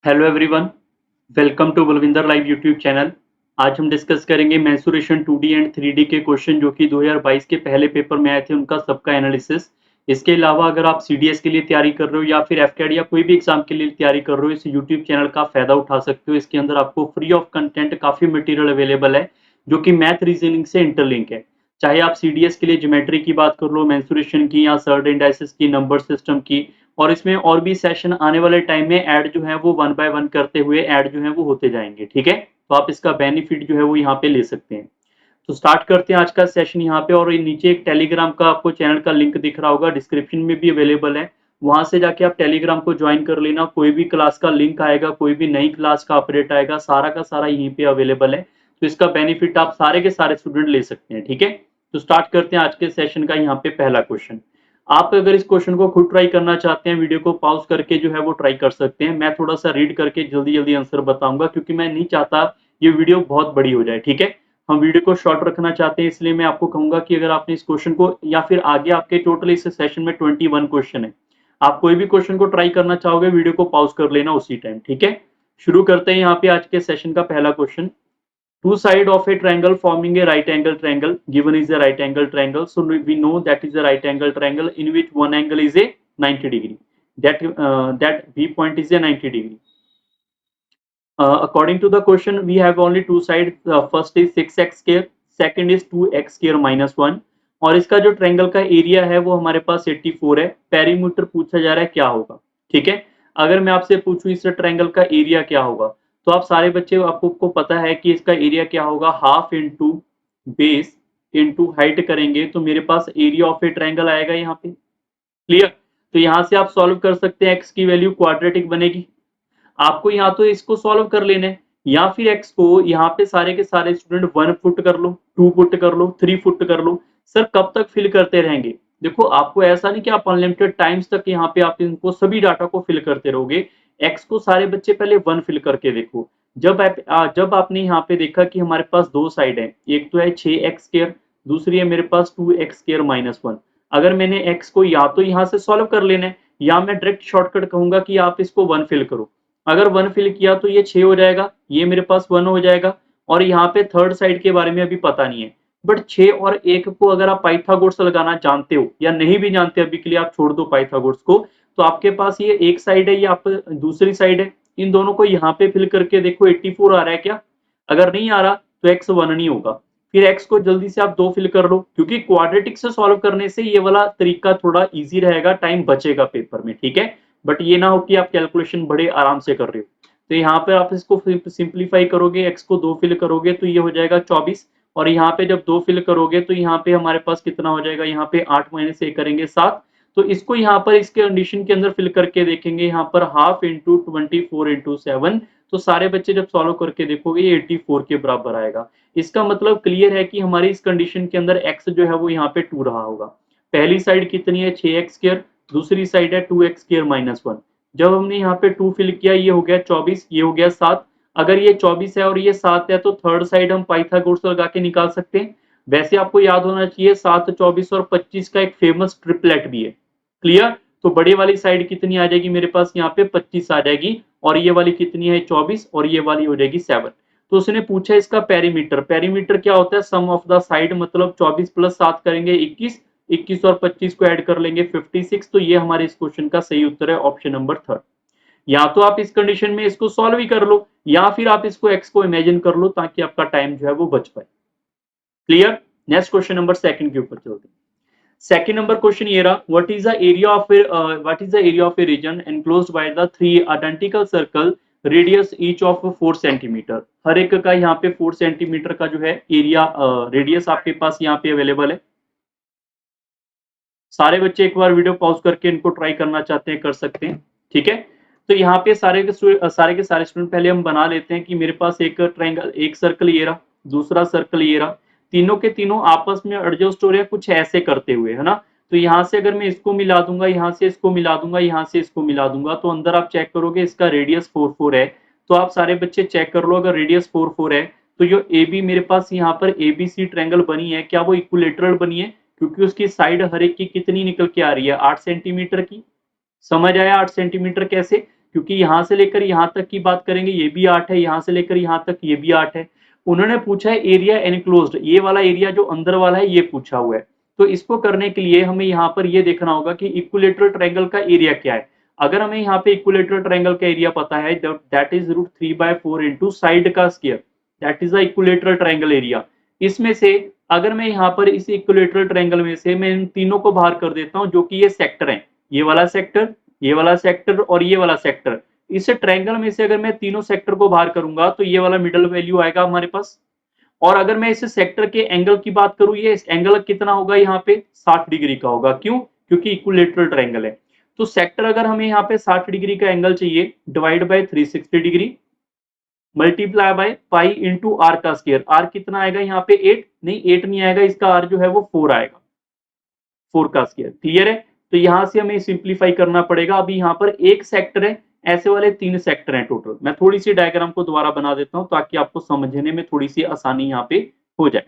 Hello everyone, welcome to Balvinder live YouTube channel. आज हम discuss करेंगे मेंसुरेशन 2D एंड 3D के क्वेश्चन जो कि 2022 के पहले पेपर में आए थे, उनका सबका एनालिसिस। इसके अलावा अगर आप सीडीएस के लिए तैयारी कर रहे हो या फिर एफकेड या कोई भी एग्जाम के लिए तैयारी कर रहे हो, इस यूट्यूब चैनल का फायदा उठा सकते हो। इसके अंदर आपको फ्री ऑफ कंटेंट काफी मटेरियल अवेलेबल है जो कि मैथ रीजनिंग से इंटरलिंक है। चाहे आप सीडीएस के लिए ज्योमेट्री की बात कर लो, मेंसुरेशन की या सर्ड इंडाइसिस की, नंबर सिस्टम की, और इसमें और भी सेशन आने वाले टाइम में ऐड जो है वो वन बाय वन करते हुए ऐड जो है वो होते जाएंगे। ठीक है, तो आप इसका बेनिफिट जो है वो यहाँ पे ले सकते हैं। तो स्टार्ट करते हैं आज का सेशन यहाँ पे। और नीचे एक टेलीग्राम का आपको चैनल का लिंक दिख रहा होगा, डिस्क्रिप्शन में भी अवेलेबल है। वहां से जाके आप टेलीग्राम को ज्वाइन कर लेना। कोई भी क्लास का लिंक आएगा, कोई भी नई क्लास का अपडेट आएगा, सारा का सारा यहीं पे अवेलेबल है। तो इसका बेनिफिट आप सारे के सारे स्टूडेंट ले सकते हैं। ठीक है, तो स्टार्ट करते हैं आज के सेशन का। यहाँ पे पहला क्वेश्चन, आप अगर इस क्वेश्चन को खुद ट्राई करना चाहते हैं, वीडियो को पॉज करके जो है वो ट्राई कर सकते हैं। मैं थोड़ा सा रीड करके जल्दी जल्दी आंसर बताऊंगा, क्योंकि मैं नहीं चाहता ये वीडियो बहुत बड़ी हो जाए। ठीक है, हम वीडियो को शॉर्ट रखना चाहते हैं, इसलिए मैं आपको कहूंगा कि अगर आपने इस क्वेश्चन को या फिर आगे आपके टोटल इस सेशन में 21 क्वेश्चन है, आप कोई भी क्वेश्चन को ट्राई करना चाहोगे, वीडियो को पॉज कर लेना उसी टाइम। ठीक है, शुरू करते हैं यहाँ पे आज के सेशन का पहला question. Two side of a triangle forming a right angle triangle given is a right angle triangle, so we know that is a right angle triangle in which one angle is a 90 degree, that v point is a 90 degree. According to the question, we have only two sides. First is 6x square, second is 2x square minus 1। और इसका जो triangle का area है वो हमारे पास 84 है। Perimeter पूछा जा रहा है क्या होगा। ठीक है, अगर मैं आपसे पूछूं इस ट्रायंगल का एरिया क्या होगा, तो आप सारे बच्चे आपको पता है कि इसका एरिया क्या होगा, half into base into height करेंगे तो मेरे पास एरिया ऑफ ए ट्रायंगल आएगा यहाँ पे। क्लियर, तो यहाँ से आप सॉल्व कर सकते हैं, एक्स की वैल्यू क्वाड्रेटिक बनेगी। आपको यहाँ तो इसको सॉल्व कर लेना है, या फिर एक्स को यहाँ पे सारे के सारे स्टूडेंट 1 फुट कर लो, 2 फुट कर लो, 3 फुट कर लो। सर कब तक फिल करते रहेंगे? देखो, आपको ऐसा नहीं कि आप अनलिमिटेड टाइम्स तक यहाँ पे आप इनको सभी डाटा को फिल करते रहोगे। एक्स को सारे बच्चे पहले 1 फिल करके देखो। जब आपने यहाँ पे देखा कि हमारे पास दो साइड है, एक तो है 6x स्क्वायर, दूसरी है मेरे पास 2x स्क्वायर माइनस 1। अगर मैंने x को या तो यहाँ से सॉल्व कर लेना है, या मैं डायरेक्ट शॉर्टकट कहूंगा कि आप इसको 1 फिल करो। अगर 1 फिल किया तो ये 6 हो जाएगा, ये मेरे पास 1 हो जाएगा। और यहाँ पे थर्ड साइड के बारे में अभी पता नहीं है, बट 6 और 1 को अगर आप पाइथागोरस लगाना जानते हो या नहीं भी जानते, अभी के लिए आप छोड़ दो पाइथागोरस को, तो आपके पास ये एक साइड है, ये आप दूसरी साइड है। इन दोनों को यहाँ पे फिल करके देखो 84 आ रहा है क्या? अगर नहीं आ रहा तो x 1 नहीं होगा। फिर x को जल्दी से आप 2 फिल कर लो, क्योंकि क्वाड्रेटिक से सॉल्व करने से ये वाला तरीका थोड़ा इजी रहेगा, टाइम बचेगा पेपर में। ठीक है, बट ये ना हो कि आप कैलकुलेशन बड़े आराम से कर रहे हो। तो यहाँ पे आप इसको सिंप्लीफाई करोगे, x को 2 फिल करोगे तो ये हो जाएगा 24। और यहाँ पे जब 2 फिल करोगे तो यहाँ पे हमारे पास कितना हो जाएगा, यहाँ पे 8 माइनस 1 करेंगे 7। तो इसको यहाँ पर इसके कंडीशन के अंदर फिल करके देखेंगे, यहाँ पर हाफ इंटू 24 इंटू 7। तो सारे बच्चे जब सॉल्व करके देखोगे ये 84 के बराबर आएगा। इसका मतलब क्लियर है कि हमारी इस कंडीशन के अंदर x जो है वो यहाँ पे 2 रहा होगा। पहली साइड कितनी है, 6x स्क्वायर, दूसरी साइड है 2x स्क्वायर माइनस 1। जब हमने यहाँ पे 2 फिल किया, ये हो गया 24, ये हो गया 7। अगर ये 24 है और ये 7 है तो थर्ड साइड हम पाइथागोरस लगा के निकाल सकते हैं। वैसे आपको याद होना चाहिए 7, 24 और 25 का एक फेमस ट्रिपलेट भी है। क्लियर, तो बड़े वाली साइड कितनी आ जाएगी मेरे पास, यहाँ पे 25 आ जाएगी, और ये वाली कितनी है 24, और ये वाली हो जाएगी 7। तो उसने पूछा इसका पेरीमीटर। पेरीमीटर क्या होता है, सम ऑफ द साइड, मतलब 24 प्लस 7 करेंगे 21, 21 और 25 को ऐड कर लेंगे 56। तो ये हमारे इस क्वेश्चन का सही उत्तर है, ऑप्शन नंबर 3। या तो आप इस कंडीशन में इसको सॉल्व ही कर लो, या फिर आप इसको एक्स को इमेजिन कर लो, ताकि आपका टाइम जो है वो बच पाए। क्लियर, नेक्स्ट क्वेश्चन नंबर 2 के ऊपर चलते हैं। सेकंड नंबर क्वेश्चन ये रहा, what is the area of a region enclosed by the 3 identical circle radius each of 4 centimetre. हर एक का यहाँ पे 4 सेंटीमीटर का जो है एरिया, रेडियस आपके पास यहाँ पे अवेलेबल है। सारे बच्चे एक बार वीडियो पॉज करके इनको ट्राई करना चाहते हैं कर सकते हैं। ठीक है, तो यहाँ पे सारे के सारे स्टूडेंट पहले हम बना लेते हैं कि मेरे पास एक ट्रायंगल, एक सर्कल ये रहा, दूसरा सर्कल ये रहा, तीनों के तीनों आपस में एडजस्ट हो रहे हैं कुछ ऐसे करते हुए, है ना। तो यहाँ से अगर मैं इसको मिला दूंगा, यहाँ से इसको मिला दूंगा, यहाँ से इसको मिला दूंगा, तो अंदर आप चेक करोगे इसका रेडियस 4 है। तो आप सारे बच्चे चेक कर लो, अगर रेडियस 4 है तो जो ए बी मेरे पास यहाँ पर एबीसी ट्रायंगल बनी है, क्या वो इक्विलेटरल बनी है? क्योंकि उसकी साइड हर एक की कितनी निकल के आ रही है, 8 सेंटीमीटर की। समझ आया 8 सेंटीमीटर कैसे? क्योंकि यहाँ से लेकर यहाँ तक की बात करेंगे ये भी 8 है, यहाँ से लेकर यहाँ तक ये भी 8 है। उन्होंने पूछा है एरिया एनक्लोज्ड, ये वाला एरिया जो अंदर वाला है ये पूछा हुआ है। तो इसको करने के लिए हमें यहाँ पर ये देखना होगा कि इक्विलेटरल ट्रायंगल का एरिया क्या है। अगर हमें यहाँ पे इक्विलेटरल ट्रायंगल का एरिया पता है दैट इज √3/4 इंटू साइड का square, that is the equilateral triangle area. इसमें से अगर मैं यहाँ पर इस इक्विलेटरल ट्रायंगल में से मैं इन तीनों को बाहर कर देता हूँ जो कि ये सेक्टर है, ये वाला सेक्टर, ये वाला सेक्टर और ये वाला सेक्टर। इस ट्रायंगल में से अगर मैं तीनों सेक्टर को बाहर करूंगा तो ये वाला मिडल वैल्यू आएगा हमारे पास। और अगर मैं इस सेक्टर के एंगल की बात करूं, ये एंगल कितना होगा यहाँ पे 60 डिग्री का होगा। क्यों? क्योंकि इक्विलेटरल ट्रायंगल है। तो सेक्टर अगर हमें यहाँ पे 60 डिग्री का एंगल चाहिए, divide by 360 degree multiply by pi into are का स्क्वायर। आर कितना आएगा यहाँ पे 8 नहीं, 8 नहीं आएगा, इसका आर जो है वो 4 आएगा, 4 का स्क्वायर। क्लियर है? तो यहां से हमें सिंप्लीफाई करना पड़ेगा। अभी यहाँ पर एक सेक्टर है, ऐसे वाले 3 सेक्टर हैं टोटल। मैं थोड़ी सी डायग्राम को दोबारा बना देता हूं ताकि आपको समझने में थोड़ी सी आसानी यहाँ पे हो जाए।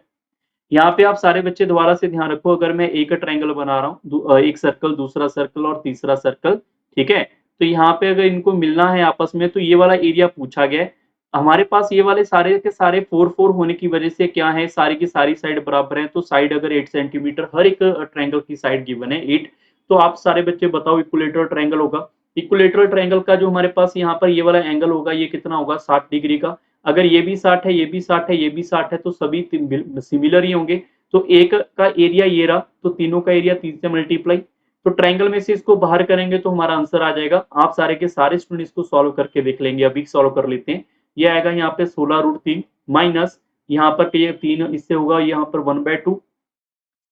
यहाँ पे आप सारे बच्चे दोबारा से ध्यान रखो, अगर मैं एक ट्रायंगल बना रहा हूँ, एक सर्कल, दूसरा सर्कल और तीसरा सर्कल, ठीक है? तो यहाँ पे अगर इनको मिलना है आपस में तो ये वाला एरिया पूछा गया है। हमारे पास ये वाले सारे के सारे 4 होने की वजह से क्या है, सारी की सारी साइड बराबर है। तो साइड अगर 8 सेंटीमीटर, हर एक ट्रायंगल की साइड गिवन है 8, तो आप सारे बच्चे बताओ इक्विलेटरल ट्रायंगल होगा। इक्विलेटरल ट्रायंगल का जो हमारे पास यहाँ पर ये वाला एंगल होगा ये कितना होगा 60 डिग्री का। अगर ये भी 60 है, ये भी 60 है, ये भी 60 है, तो सभी सिमिलर ही होंगे। तो एक का एरिया ये रहा, तो तीनों का एरिया 3 से मल्टीप्लाई। तो ट्रायंगल में से इसको बाहर करेंगे तो हमारा आंसर आ जाएगा। आप सारे के सारे स्टूडेंट इसको सॉल्व करके देख लेंगे, अभी सॉल्व कर लेते हैं। ये आएगा यहाँ पे 16√3 माइनस यहाँ पर ये 3 इससे होगा यहाँ पर 1/2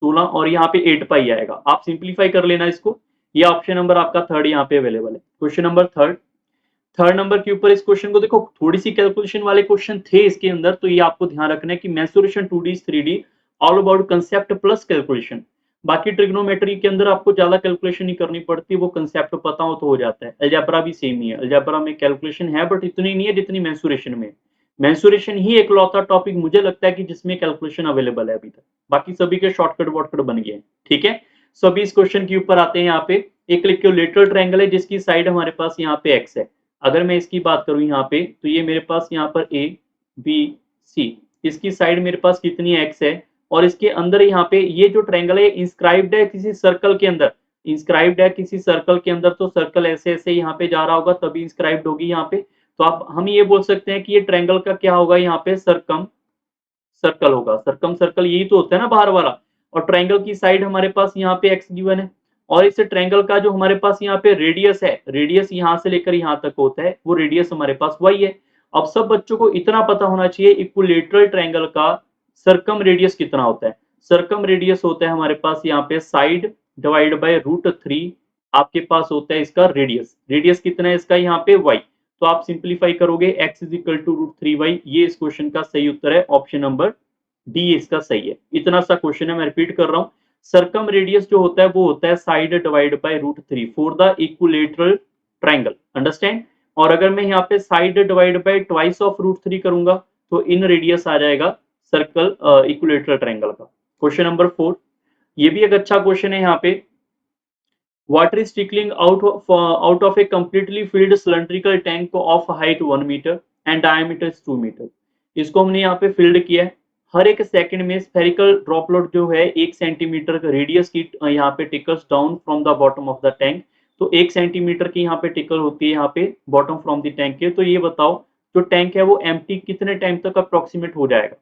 16 और यहाँ पे 8 पाई आएगा। आप सिंप्लीफाई कर लेना इसको। ये ऑप्शन नंबर आपका थर्ड यहाँ पे अवेलेबल है। क्वेश्चन नंबर थर्ड नंबर के ऊपर इस क्वेश्चन को देखो, थोड़ी सी कैलकुलेशन वाले क्वेश्चन थे इसके अंदर, तो ये आपको ध्यान रखना है कि mensuration 2D 3D all about concept plus calculation. बाकी ट्रिग्नोमेट्री के अंदर आपको ज्यादा कैलकुलेशन नहीं करनी पड़ती, वो कंसेप्ट पता हो तो हो जाता है। अलजेब्रा भी सेम ही है, अलजेब्रा में कैलकुलेशन है बट इतनी नहीं है जितनी मेंसुरेशन में। मेंसुरेशन ही एक लौता टॉपिक मुझे लगता है कि जिसमें कैलकुलेशन अवेलेबल है अभी तक, बाकी सभी के शॉर्टकट वॉर्टकट बन गए हैं। ठीक है, सो अभी इस क्वेश्चन के ऊपर आते हैं। यहाँ पे एक इक्विलेटरल ट्रायंगल है जिसकी साइड हमारे पास यहाँ पे एक्स है। अगर मैं इसकी बात करूं यहाँ पे, तो ये मेरे पास यहाँ पर ए बी सी, इसकी साइड मेरे पास कितनी एक्स है, और इसके अंदर यहाँ पे ये जो ट्रायंगल है इंस्क्राइब्ड है किसी सर्कल के अंदर, इंस्क्राइब्ड है किसी सर्कल के अंदर। तो सर्कल ऐसे ऐसे यहाँ पे जा रहा होगा तभी इंस्क्राइब्ड होगी यहाँ पे। तो आप हम ये बोल सकते हैं कि ये ट्रायंगल का क्या होगा, यहाँ पे सर्कम सर्कल होगा। सर्कम सर्कल यही तो होता है ना बाहर वाला। और ट्रायंगल की साइड हमारे पास यहाँ पे एक्स गिवन है, और इस ट्रायंगल का जो हमारे पास यहाँ पे रेडियस है, रेडियस यहाँ से लेकर यहाँ तक होता है, वो रेडियस हमारे पास वाई है। अब सब बच्चों को इतना पता होना चाहिए इक्विलेटरल ट्रायंगल का सर्कम रेडियस कितना होता है। सर्कम रेडियस होता है हमारे पास यहाँ पे साइड डिवाइड बाय √3, आपके पास होता है इसका रेडियस। रेडियस कितना है इसका यहाँ पे वाई। तो आप सिंप्लीफाई करोगे x is equal to √3y। ये इस क्वेश्चन का सही उत्तर है, ऑप्शन नंबर डी इसका सही है। इतना सा क्वेश्चन है, मैं रिपीट कर रहा हूँ। सर्कम रेडियस जो होता है वो होता है side divide by √3 for the equilateral triangle, understand. और अगर मैं यहाँ पे side divide by twice of √3 करूंगा तो इन रेडियस आ जाएगा सर्कल इक्विलेटरल ट्रायंगल का। क्वेश्चन नंबर 4, ये भी एक अच्छा क्वेश्चन है यहाँ पे। Water is trickling out of a completely filled cylindrical tank of height 1 metre and diameter is 2 metre. इसको हमने यहाँ पे फिल्ड किया है। हर एक सेकंड में स्फेरिकल ड्रॉपलेट जो है 1 सेंटीमीटर रेडियस की यहाँ पे tickles down from the bottom of the tank. तो 1 सेंटीमीटर की यहाँ पे टिकल होती है यहाँ पे बॉटम फ्रॉम द टैंक के। तो ये बताओ जो टैंक है वो एम्प्टी कितने टाइम तक अप्रोक्सीमेट हो जाएगा।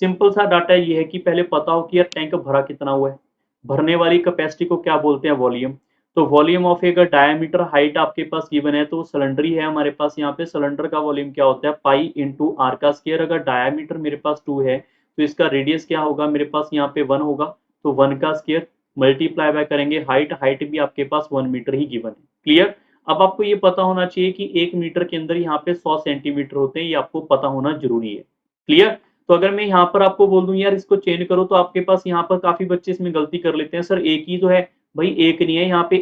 सिंपल सा डाटा ये है कि पहले पता हो कि यार टैंक भरा कितना हुआ है। भरने वाली कैपेसिटी को क्या बोलते हैं, वॉल्यूम। तो वॉल्यूम ऑफ एक डायमीटर हाइट आपके पास गिवन है, तो सिलेंडर ही है हमारे पास। यहाँ पे सिलेंडर का वॉल्यूम क्या होता है, पाई इंटू आर का स्क्वायर। अगर डायमीटर मेरे पास 2 है तो इसका रेडियस क्या होगा, मेरे पास यहाँ पे 1 होगा, तो 1 का स्क्वायर मल्टीप्लाई बाय करेंगे हाइट। हाइट भी आपके पास 1 मीटर ही गिवन है। क्लियर। अब आपको ये पता होना चाहिए कि 1 मीटर के अंदर यहाँ पे 100 सेंटीमीटर होते हैं, ये आपको पता होना जरूरी है। क्लियर। तो अगर मैं यहाँ पर आपको बोल दूं यार इसको चेंज करो, तो आपके पास यहाँ पर काफी बच्चे इसमें गलती कर लेते हैं, सर एक ही तो है। भाई एक नहीं है, यहाँ पे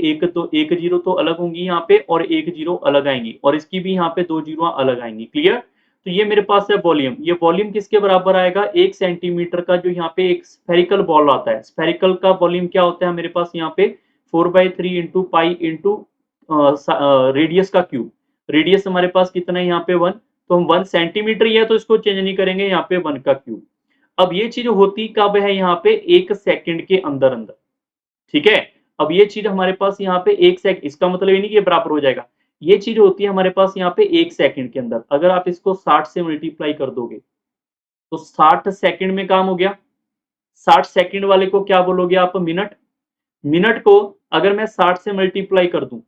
एक जीरो तो अलग होंगी यहाँ पे, और एक जीरो अलग आएंगी, और इसकी भी यहाँ पे 2 जीरो अलग आएंगी। क्लियर। तो ये मेरे पास है वॉल्यूम। ये वॉल्यूम किसके बराबर आएगा, 1 सेंटीमीटर का जो यहाँ पे एक स्फेरिकल बॉल आता है, स्फेरिकल का वॉल्यूम क्या होता है मेरे पास यहाँ पे 4/3 इंटू पाई इंटू रेडियस का क्यूब। रेडियस हमारे पास कितना है यहाँ पे 1, तो हम 1 सेंटीमीटर ही है तो इसको चेंज नहीं करेंगे, यहाँ पे 1 का क्यूब। अब ये चीज होती कब है यहाँ पे 1 सेकंड के अंदर अंदर, ठीक है। अब ये चीज हमारे पास यहाँ पे 1 सेकंड, इसका मतलब ये नहीं कि ये बराबर हो जाएगा, ये चीज होती है हमारे पास यहाँ पे 1 सेकंड के अंदर। अगर आप इसको 60 से मल्टीप्लाई कर दोगे तो 60 सेकंड में काम हो गया। 60 सेकंड वाले को क्या बोलोगे आप, मिनट। मिनट को अगर मैं 60 से मल्टीप्लाई कर दूं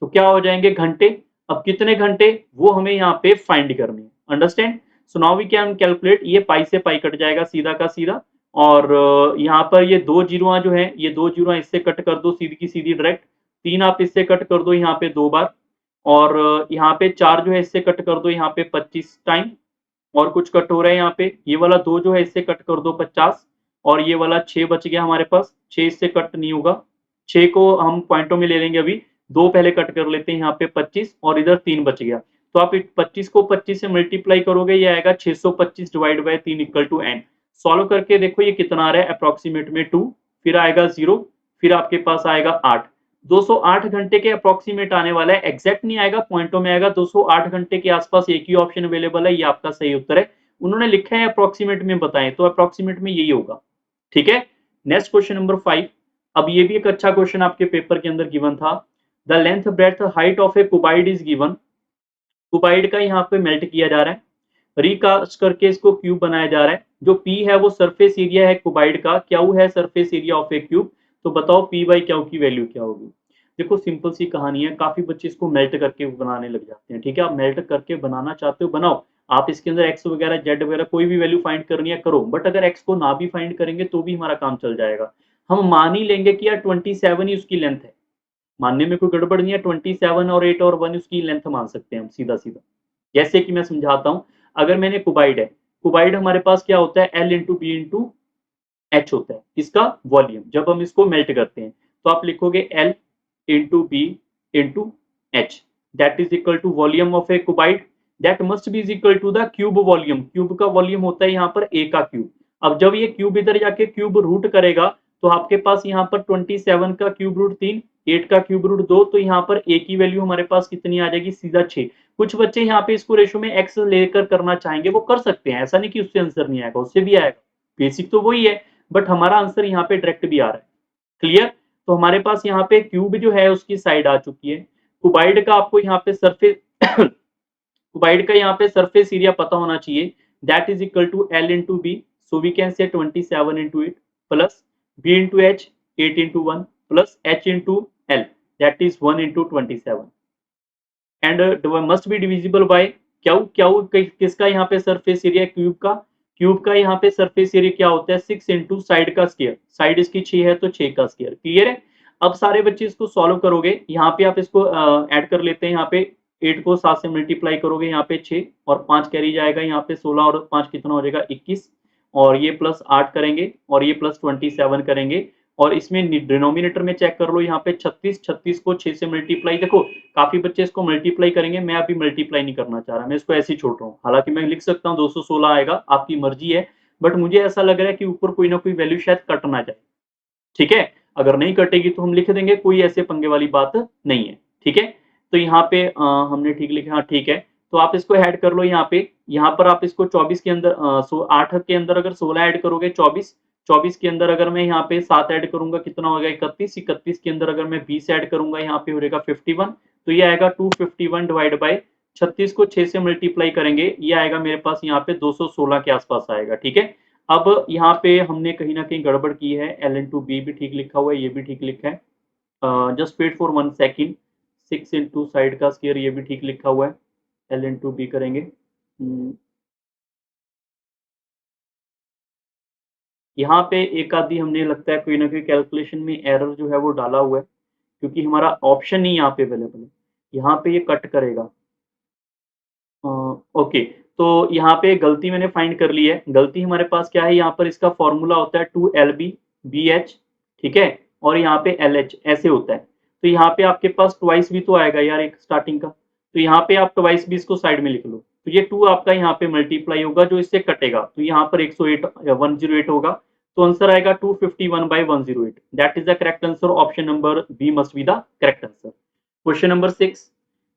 तो क्या हो जाएंगे, घंटे। अब कितने घंटे वो हमें यहाँ पे फाइंड करनी है, understand. So now we can calculate, ये पाई से पाई कट जाएगा सीधा का सीधा, और यहाँ पर ये दो जीरो जो है, ये दो जीरो इससे कट कर दो सीधी की सीधी डायरेक्ट, 3 आप इससे कट कर दो यहाँ पे 2 बार, और यहाँ पे 4 जो है इससे कट कर दो यहाँ पे 25 टाइम, और कुछ कट हो रहा है यहाँ पे, ये वाला 2 जो है इससे कट कर दो 50, और ये वाला 6 बच गया हमारे पास, 6 इससे कट नहीं होगा, 6 को हम पॉइंटों में ले लेंगे अभी, 2 पहले कट कर लेते हैं यहाँ पे 25, और इधर 3 बच गया। तो आप 25 को 25 से मल्टीप्लाई करोगे, ये आएगा 625 divide by 3 equal to n। Solve करके देखो ये कितना आ रहा है, अप्रोक्सीमेट में 2, फिर आएगा 0, फिर आपके पास आएगा 8। 208 घंटे के अप्रोक्सीमेट आने वाला है, एग्जैक्ट नहीं आएगा, पॉइंटों में आएगा। 208 घंटे के आसपास एक ही ऑप्शन अवेलेबल है, ये आपका सही उत्तर है। उन्होंने लिखा है अप्रोक्सीमेट में बताएं, तो अप्रोक्सीमेट में यही होगा, ठीक है। Next question number 5। अब ये भी एक अच्छा क्वेश्चन आपके पेपर के अंदर गिवन था। The length breadth height of a cuboid is given. Cuboid का यहाँ पे मेल्ट किया जा रहा है, रिकास्ट करके इसको क्यूब बनाया जा रहा है। जो P है वो सरफेस एरिया है कुबाइड का, क्यू है surface area of a cube. तो बताओ P बाई क्यू की वैल्यू क्या होगी। देखो सिंपल सी कहानी है, काफी बच्चे इसको मेल्ट करके बनाने लग जाते हैं, ठीक है। आप मेल्ट करके बनाना चाहते हो बनाओ, आप इसके अंदर x वगैरह z वगैरह कोई भी वैल्यू फाइंड करनी है करो, बट अगर x को ना भी फाइंड करेंगे तो भी हमारा काम चल जाएगा। हम मान ही लेंगे कि यार 27 ही उसकी लेंथ है, मानने में कोई गड़बड़ नहीं है, 27 और 8 और 1 उसकी लेंथ मान सकते हैं हम सीधा सीधा। जैसे कि मैं समझाता हूं, अगर मैंने कुबाइड है, कुबाइड हमारे पास क्या होता है, L into B into h होता है इसका वॉल्यूम, जब हम इसको मेल्ट करते हैं तो आप लिखोगे L into B into H, that is equal to volume of a cuboid, that must be is equal to the cube volume. Cube का वॉल्यूम होता है यहाँ पर ए का क्यूब। अब जब ये क्यूब इधर जाके क्यूब रूट करेगा तो आपके पास यहाँ पर 27 का क्यूब रूट 3, 8 का क्यूब रूट 2, तो यहाँ पर ए की वैल्यू हमारे पास कितनी आ जाएगी, सीधा 6। कुछ बच्चे यहाँ पे इसको रेशो में एक्स लेकर करना चाहेंगे, वो कर सकते हैं, ऐसा नहीं कि उससे आंसर नहीं आएगा, उससे भी आएगा, बेसिक तो वही है, बट हमारा आंसर यहाँ पे डायरेक्ट भी आ रहा है। क्लियर। तो हमारे पास यहाँ पे क्यूब जो है उसकी साइड आ चुकी है। कुबाइड का आपको यहाँ पे सरफेस कुबाइड का यहाँ पे सरफेस एरिया पता होना चाहिए, that is equal to L into b, so we can say 27 into 8 plus B into h 8 into 1 plus H into L, that is 1 into 27, and must be divisible by q. Q किसका यहाँ पे surface area, cube का। Cube का यहाँ पे surface area क्या होता है, 6 इंटू साइड का स्केयर, साइड इसकी 6 है तो 6 का स्केयर। क्लियर है। अब सारे बच्चे इसको सॉल्व करोगे, यहाँ पे आप इसको ऐड कर लेते हैं, यहाँ पे 8 को 7 से मल्टीप्लाई करोगे, यहाँ पे 6 और 5 कैरी जाएगा, यहाँ पे 16 और 5 कितना हो जाएगा 21, और ये प्लस 8 करेंगे और ये प्लस 27 करेंगे, और इसमें डिनोमिनेटर में चेक कर लो, यहाँ पे 36, 36 को 6 से मल्टीप्लाई, देखो काफी बच्चे इसको मल्टीप्लाई करेंगे, मैं अभी मल्टीप्लाई नहीं करना चाह रहा, मैं इसको ऐसे ही छोड़ रहा हूँ। हालांकि मैं लिख सकता हूँ 216 आएगा, आपकी मर्जी है, बट मुझे ऐसा लग रहा है कि ऊपर कोई ना कोई वैल्यू शायद कट ना जाए, ठीक है। अगर नहीं कटेगी तो हम लिख देंगे, कोई ऐसे पंगे वाली बात नहीं है, ठीक है। तो यहाँ पे हमने ठीक लिखा, हाँ ठीक है। तो आप इसको ऐड कर लो, यहाँ पे यहाँ पर आप इसको 24 के अंदर 8 के अंदर अगर 16 ऐड करोगे 24, 24 के अंदर अगर मैं यहाँ पे 7 ऐड करूंगा कितना हो गया 31, 31 के अंदर अगर मैं 20 ऐड करूंगा यहाँ पे हो जाएगा 51, तो ये आएगा 251 डिवाइड बाय 36 को 6 से मल्टीप्लाई करेंगे, ये आएगा मेरे पास यहाँ पे 216 के आसपास आएगा, ठीक है। अब यहाँ पे हमने कहीं ना कहीं गड़बड़ की है, L इंटू बी भी ठीक लिखा हुआ है, ये भी ठीक लिखा है, just wait for 1 second, 6 into side का स्केयर ये भी ठीक लिखा हुआ है, L इंटू बी करेंगे। यहाँ पे एक आधी हमने लगता है कोई ना कोई कैलकुलेशन में एरर जो है वो डाला हुआ है, क्योंकि हमारा ऑप्शन ही यहाँ पे अवेलेबल है, यहाँ पे ये कट करेगा। ओके, तो यहाँ पे गलती मैंने फाइंड कर ली है। गलती हमारे पास क्या है, यहाँ पर इसका फॉर्मूला होता है 2LB BH, ठीक है, और यहाँ पे LH ऐसे होता है। तो यहाँ पे आपके पास ट्वाइस भी तो आएगा यार एक स्टार्टिंग का, तो यहाँ पे आप ट्वाइस भी इसको साइड में लिख लो, तो ये 2 आपका यहाँ पे मल्टीप्लाई होगा, जो इससे कटेगा तो यहाँ पर 108 108 होगा, तो आंसर आएगा 251 by 108, that is the correct answer. Option number b must be the correct answer. Question number 6।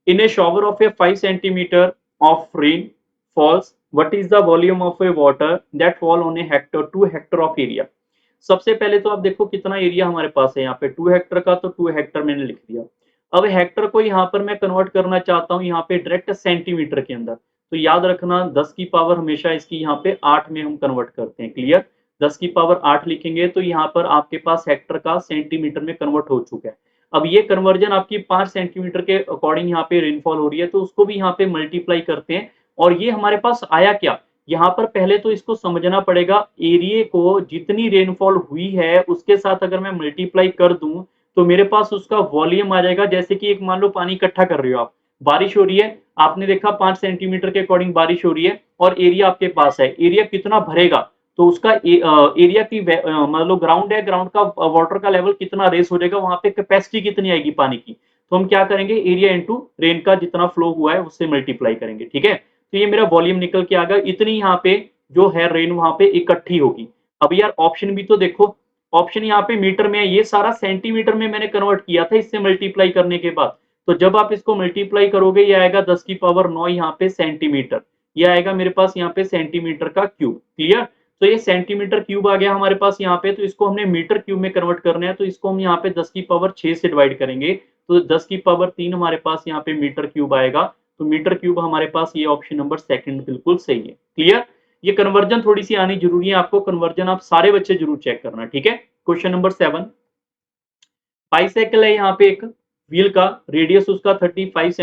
In a shower of a 5 centimetre of rain falls, what is the volume of a water that fall on a hectare 2 hectare of area. सबसे पहले तो आप देखो कितना area हमारे पास है यहाँ पे 2 हेक्टर का, तो 2 हेक्टर मैंने लिख दिया। अब हेक्टर को यहाँ पर मैं कन्वर्ट करना चाहता हूँ यहाँ पे डायरेक्ट सेंटीमीटर के अंदर, तो याद रखना 10 की पावर हमेशा इसकी यहाँ पे 8 में हम कन्वर्ट करते हैं। क्लियर, 10 की पावर 8 लिखेंगे तो यहाँ पर आपके पास हेक्टर का सेंटीमीटर में कन्वर्ट हो चुका है। अब ये कन्वर्जन आपकी 5 सेंटीमीटर के अकॉर्डिंग यहाँ पे रेनफॉल हो रही है, तो उसको भी यहाँ पे मल्टीप्लाई करते हैं। और ये हमारे पास आया क्या, यहाँ पर पहले तो इसको समझना पड़ेगा, एरिया को जितनी रेनफॉल हुई है उसके साथ अगर मैं मल्टीप्लाई कर दूं तो मेरे पास उसका वॉल्यूम आ जाएगा। जैसे कि एक मान लो पानी इकट्ठा कर रहे हो आप, बारिश हो रही है, आपने देखा 5 सेंटीमीटर के अकॉर्डिंग बारिश हो रही है और एरिया आपके पास है, एरिया कितना भरेगा, तो उसका एरिया की मान लो ग्राउंड है, ग्राउंड का वाटर का लेवल कितना रेस हो जाएगा, वहां पे कैपेसिटी कितनी आएगी पानी की, तो हम क्या करेंगे, एरिया इंटू रेन का जितना फ्लो हुआ है उससे मल्टीप्लाई करेंगे। ठीक है, तो ये मेरा वॉल्यूम निकल के आ गया, इतनी यहाँ पे जो है रेन वहां पे इकट्ठी होगी। अब यार ऑप्शन भी तो देखो, ऑप्शन यहाँ पे मीटर में है, ये सारा सेंटीमीटर में मैंने कन्वर्ट किया था इससे मल्टीप्लाई करने के बाद। तो जब आप इसको मल्टीप्लाई करोगे ये आएगा 10 की पावर 9 यहाँ पे सेंटीमीटर, ये आएगा मेरे पास यहाँ पे सेंटीमीटर का क्यूब। क्लियर, तो ये सेंटीमीटर क्यूब आ गया हमारे पास यहाँ पे, तो इसको हमने मीटर क्यूब में कन्वर्ट करना है, तो इसको हम यहाँ पे 10 की पावर 6 से डिवाइड करेंगे, तो 10 की पावर 3 हमारे पास यहाँ पे मीटर क्यूब आएगा। तो मीटर क्यूब हमारे पास ये ऑप्शन नंबर सेकंड बिल्कुल सही है। क्लियर, ये कन्वर्जन थोड़ी सी आनी जरूरी है आपको, कन्वर्जन आप सारे बच्चे जरूर चेक करना। ठीक है, क्वेश्चन नंबर 7, बाइसाइकिल है यहाँ पे एक, व्हील का रेडियस उसका 35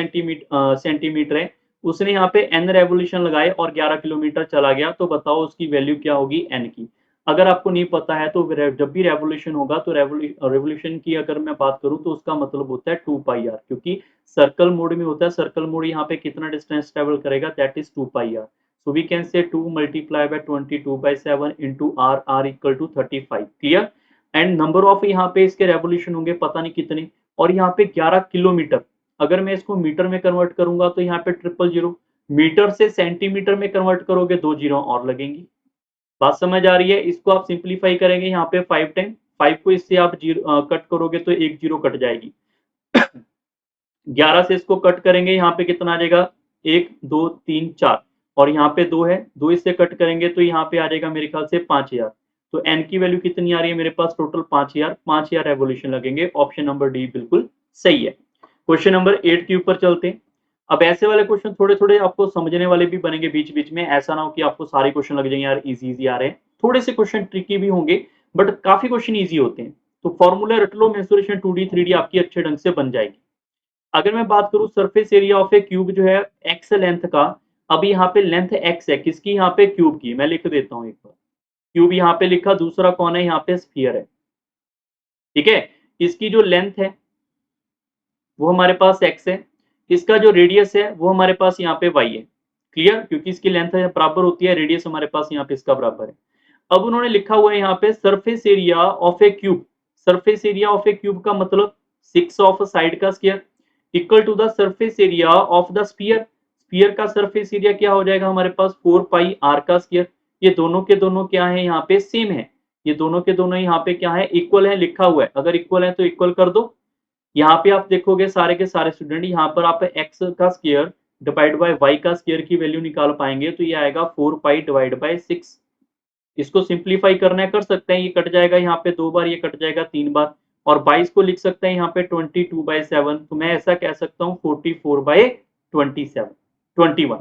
सेंटीमीटर है, उसने यहाँ पे n रेवोल्यूशन लगाए और 11 किलोमीटर चला गया, तो बताओ उसकी वैल्यू क्या होगी n की। अगर आपको नहीं पता है तो जब भी रेवोल्यूशन होगा तो रेवोल्यूशन की अगर मैं बात करूं तो उसका मतलब होता है 2 पाई आर, क्योंकि सर्कल मोड में होता है, सर्कल मोड यहाँ पे कितना डिस्टेंस ट्रेवल करेगा, that is 2 pi r. So we can say 2 multiply by 22/7 into r, r equal to 35। Clear, and number of यहाँ पे इसके रेवोल्यूशन होंगे पता नहीं कितने, और यहाँ पे 11 किलोमीटर, अगर मैं इसको मीटर में कन्वर्ट करूंगा तो यहाँ पे 000, मीटर से सेंटीमीटर में कन्वर्ट करोगे 2 जीरो और लगेंगी। बात समझ आ रही है, इसको आप सिंप्लीफाई करेंगे यहाँ पे 5 टाइम, 5 को इससे आप कट करोगे तो 1 जीरो कट जाएगी। 11 से इसको कट करेंगे यहाँ पे कितना आ जाएगा, 1 2 3 4, और यहाँ पे 2 है, 2 इससे कट करेंगे तो यहाँ पे आ जाएगा मेरे ख्याल से 5000। तो n की वैल्यू कितनी आ रही है मेरे पास, टोटल 5000 रेवोल्यूशन लगेंगे। ऑप्शन नंबर डी बिल्कुल सही है। क्वेश्चन नंबर 8 के ऊपर चलते हैं। अब ऐसे वाले क्वेश्चन थोड़े थोड़े आपको समझने वाले भी बनेंगे बीच बीच में, ऐसा ना हो कि आपको सारे क्वेश्चन लग जाएंगे यार इजी इजी आ रहे हैं, थोड़े से क्वेश्चन ट्रिकी भी होंगे बट काफी क्वेश्चन इजी होते हैं। तो फॉर्मूला रट लो, मेंसुरेशन 2D 3D आपकी अच्छे ढंग से बन जाएगी। अगर मैं बात करूं surface area of a cube जो है एक्स लेंथ का, अब यहाँ पे लेंथ एक्स है किसकी, यहाँ पे क्यूब की, मैं लिख देता हूं एक बार, क्यूब यहाँ पे लिखा, दूसरा कौन है, यहाँ पे स्फीयर है। ठीक है, इसकी जो लेंथ है वो हमारे पास एक्स है, इसका जो रेडियस है वो हमारे पास यहाँ पे वाई है। क्लियर, क्योंकि इसकी लेंथ बराबर होती है, रेडियस हमारे पास यहाँ पे इसका बराबर है। अब उन्होंने लिखा हुआ है यहाँ पे surface area of a cube, surface area of a cube का मतलब 6 ऑफ साइड का square equal to the surface area of the sphere, sphere का सरफेस एरिया क्या हो जाएगा हमारे पास 4 पाई आर का स्क्वायर। ये दोनों के दोनों क्या है यहाँ पे सेम है, ये दोनों के दोनों यहाँ पे क्या है, इक्वल है, लिखा हुआ है, अगर इक्वल है तो इक्वल कर दो। यहाँ पे आप देखोगे सारे के सारे स्टूडेंट, यहाँ पर आप x का स्क्वायर डिवाइड बाय y का स्क्वायर की वैल्यू निकाल पाएंगे, तो ये आएगा 4 पाई डिवाइड बाय 6। इसको सिंप्लीफाई करना है कर सकते हैं, ये कट जाएगा यहाँ पे 2 बार, ये कट जाएगा 3 बार, और 22 को लिख सकते हैं यहाँ पे 22/7, तो मैं ऐसा कह सकता हूँ 44/27 21।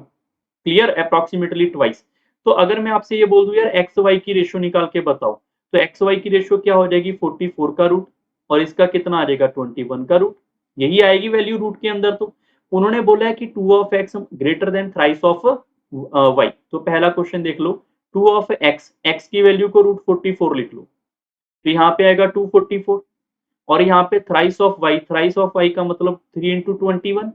Clear, approximately twice. तो अगर मैं आपसे ये बोल दूं यार एक्स वाई की रेशियो निकाल के बताओ, तो एक्स वाई की रेशियो क्या हो जाएगी 44 का रूट, और इसका कितना आ जाएगा 21 का रूट, यही आएगी वैल्यू रूट के अंदर। तो उन्होंने बोला है कि 2 of x greater than thrice of y, तो पहला क्वेश्चन देख लो, 2 ऑफ एक्स, एक्स की वैल्यू को रूट 44 लिख लो, तो यहाँ पे आएगा 244, और यहाँ पे thrice of y, thrice of y का मतलब 3 इंटू 21।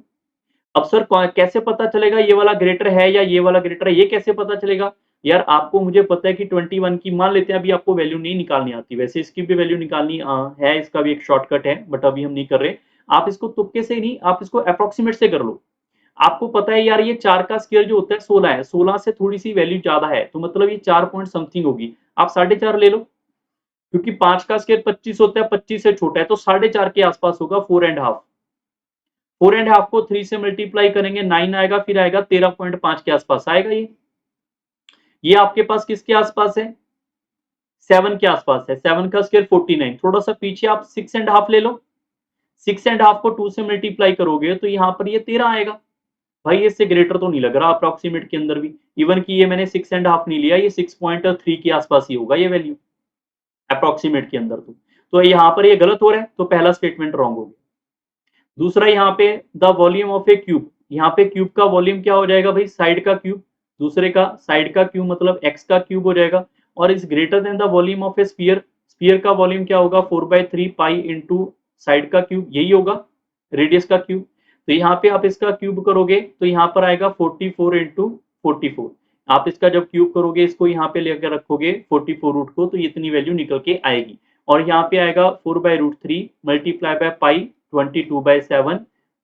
अब सर कैसे पता चलेगा ये वाला ग्रेटर है या ये वाला ग्रेटर है, ये कैसे पता चलेगा यार, आपको मुझे पता है कि 21 की मान लेते हैं, अभी आपको वैल्यू नहीं निकालनी आती, वैसे इसकी भी वैल्यू निकालनी है, इसका भी एक शॉर्टकट है बट अभी हम नहीं कर रहे। आप इसको तुक्के से नहीं, आप इसको अप्रोक्सीमेट से कर लो। आपको पता है यार ये 4 का स्क्वायर जो होता है 16 है, 16 से थोड़ी सी वैल्यू ज्यादा है, तो मतलब ये 4 पॉइंट समथिंग होगी, आप 4.5 ले लो, क्योंकि 5 का स्क्वायर 25 होता है, 25 से छोटा है, तो 4.5 के आसपास होगा, 4.5, 4.5 को 3 से मल्टीप्लाई करेंगे 9 आएगा, फिर आएगा 13.5 के आसपास आएगा ये आपके पास किसके आसपास है, 7 के आसपास है। 7 का स्क्वायर 49। थोड़ा सा पीछे आप 6.5 ले लो, 6.5 को 2 से मल्टीप्लाई करोगे तो यहाँ पर ये 13 आएगा। भाई इससे ग्रेटर तो नहीं लग रहा अप्रोक्सीमेट के अंदर भी, इवन कि ये मैंने 6.5 नहीं लिया, ये 6.3 के आसपास ही होगा ये वैल्यू अप्रोक्सीमेट के अंदर। तो यहाँ पर ये गलत हो रहा है, तो पहला स्टेटमेंट रॉन्ग हो गया। दूसरा यहाँ पे the volume of a cube, यहाँ पे क्यूब का वॉल्यूम क्या हो जाएगा भाई, साइड का क्यूब। दूसरे का साइड का क्यूब मतलब एक्स का क्यूब हो जाएगा, और is greater than the volume of A sphere, sphere का वॉल्यूम क्या होगा 4/3 पाई इंटू साइड का क्यूब, यही होगा रेडियस का क्यूब। तो यहाँ पे आप इसका क्यूब करोगे तो यहाँ पर आएगा 44 इंटू 44। आप इसका जब क्यूब करोगे, इसको यहाँ पे लेकर रखोगे 44 रूट को, तो इतनी वैल्यू निकल के आएगी। और यहाँ पे आएगा 4/√3 मल्टीप्लाई बाय पाई 22/7,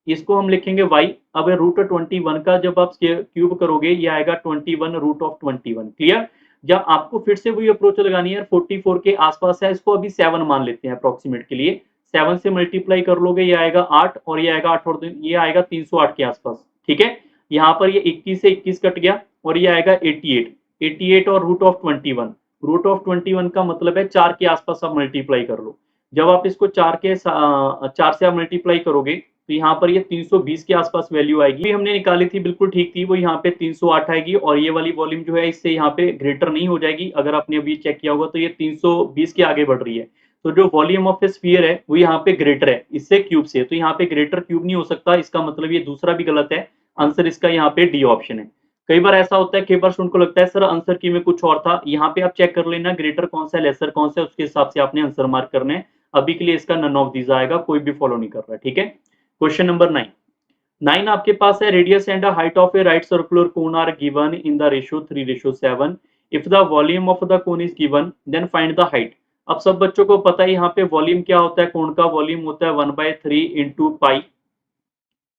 इसको हम लिखेंगे y। अब √21 का जब आप क्यूब करोगे ये आएगा 21√21। क्लियर। जब आपको फिर से वही अप्रोच लगानी है, 44 के आसपास है, इसको अभी 7 मान लेते हैं अप्रोक्सीमेट के लिए। 7 से मल्टीप्लाई कर लोगे, ये आएगा 8, और ये आएगा 8 और ये आएगा 308 के आसपास। ठीक है, यहाँ पर ये 21 से 21 कट गया, और ये आएगा 88 और √21। √21 का मतलब है 4 के आसपास आप मल्टीप्लाई कर लो। जब आप इसको 4 से आप मल्टीप्लाई करोगे तो यहाँ पर ये 320 के आसपास वैल्यू आएगी। हमने निकाली थी बिल्कुल ठीक थी, वो यहाँ पे 308 आएगी, और ये वाली वॉल्यूम जो है इससे यहाँ पे ग्रेटर नहीं हो जाएगी। अगर आपने अभी चेक किया होगा तो ये 320 के आगे बढ़ रही है, तो जो वॉल्यूम ऑफ ए स्फीयर है वो यहाँ पे ग्रेटर है इससे क्यूब से, तो यहाँ पे ग्रेटर क्यूब नहीं हो सकता। इसका मतलब ये दूसरा भी गलत है, आंसर इसका यहाँ पे डी ऑप्शन है। कई बार ऐसा होता है, कई बार स्टूडेंट को लगता है सर आंसर की में कुछ और था। यहाँ पे आप चेक कर लेना ग्रेटर कौन सा है, लेसर कौन सा है, उसके हिसाब से आपने आंसर मार्क करने हैं। अभी के लिए इसका नन ऑफ दीज आएगा, कोई भी फॉलो नहीं कर रहा है। ठीक है, क्वेश्चन नंबर 9 आपके पास है, radius and height of a right circular cone are given in the ratio 3:7। If the volume of the cone is given then find the height. अब सब बच्चों को पता है यहाँ पे वॉल्यूम क्या होता है, कोन का वॉल्यूम होता है 1/3 इंटू पाई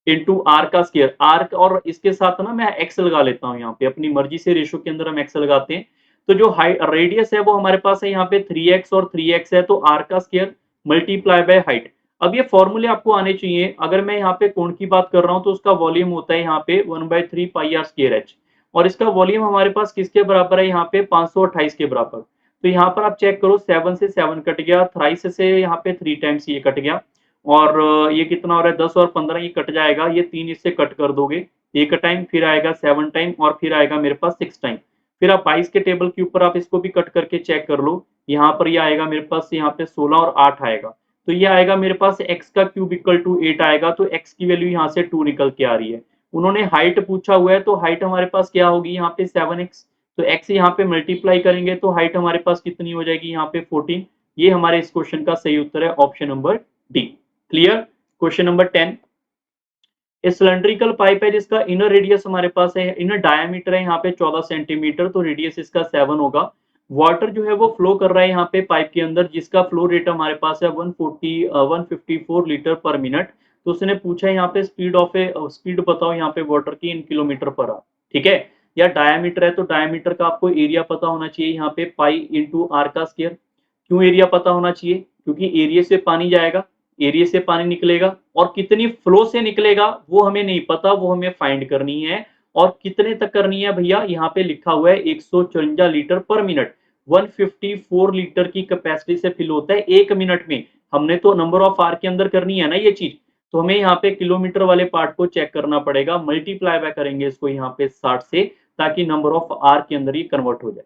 इंटू आर का स्केयर। आर और इसके साथ ना मैं एक्स लगा लेता हूँ, यहाँ पे अपनी मर्जी से रेशियो के अंदर हम एक्स लगाते हैं। तो जो रेडियस है वो हमारे पास है यहाँ पे 3x और 3x है, तो आर का स्केयर मल्टीप्लाई बाय हाइट। अब ये फॉर्मूले आपको आने चाहिए। अगर मैं यहाँ पे कोण की बात कर रहा हूँ तो उसका वॉल्यूम होता है यहाँ पे 1/3 पाई आर स्केयर एच, और इसका वॉल्यूम हमारे पास किसके बराबर है यहाँ पे 528 के बराबर। तो यहाँ पर आप चेक करो, 7 से 7 कट गया, थ्राइस से यहाँ पे 3 टाइम्स ये कट गया, और ये कितना हो रहा है 10 और 15 ये कट जाएगा, ये 3 इससे कट कर दोगे एक टाइम, फिर आएगा 7 टाइम, और फिर आएगा मेरे पास 6 टाइम। फिर आप 22 के टेबल के ऊपर आप इसको भी कट करके चेक कर लो, यहाँ पर ये आएगा मेरे पास यहाँ पे 16 और 8 आएगा, तो ये आएगा मेरे पास x का क्यूब इक्वल टू 8 आएगा। तो x की वैल्यू यहाँ से 2 निकल के आ रही है। उन्होंने हाइट पूछा हुआ है, तो हाइट हमारे पास क्या होगी यहाँ पे 7x, तो x यहाँ पे मल्टीप्लाई करेंगे तो हाइट हमारे पास कितनी हो जाएगी यहाँ पे 14। ये हमारे इस क्वेश्चन का सही उत्तर है, option number D. Clear. Question number 10, ए सिलेंड्रिकल पाइप है जिसका इनर रेडियस हमारे पास है, इनर डायमीटर है यहाँ पे 14 सेंटीमीटर, तो रेडियस इसका 7 होगा। वाटर जो है वो फ्लो कर रहा है यहाँ पे पाइप के अंदर, जिसका फ्लो रेट हमारे पास है 154 लीटर पर मिनट। तो उसने पूछा है यहाँ पे स्पीड बताओ यहाँ पे वाटर की इन किलोमीटर पर आवर। ठीक है, या डायमीटर है तो डायमीटर का आपको एरिया पता होना चाहिए यहाँ पे पाई इंटू आर का स्क्वायर। क्यों एरिया पता होना चाहिए, क्योंकि एरिया से पानी जाएगा, एरिया से पानी निकलेगा, और कितनी फ्लो से निकलेगा वो हमें नहीं पता, वो हमें फाइंड करनी है। और कितने तक करनी है भैया, यहाँ पे लिखा हुआ है 154 लीटर पर मिनट। 154 लीटर की कैपेसिटी से फिल होता है 1 मिनट में। हमने तो नंबर ऑफ आर के अंदर करनी है ना ये चीज, तो हमें यहाँ पे किलोमीटर वाले पार्ट को चेक करना पड़ेगा, मल्टीप्लाई बाय करेंगे इसको यहाँ पे 60 से, ताकि नंबर ऑफ आर के अंदर ये कन्वर्ट हो जाए।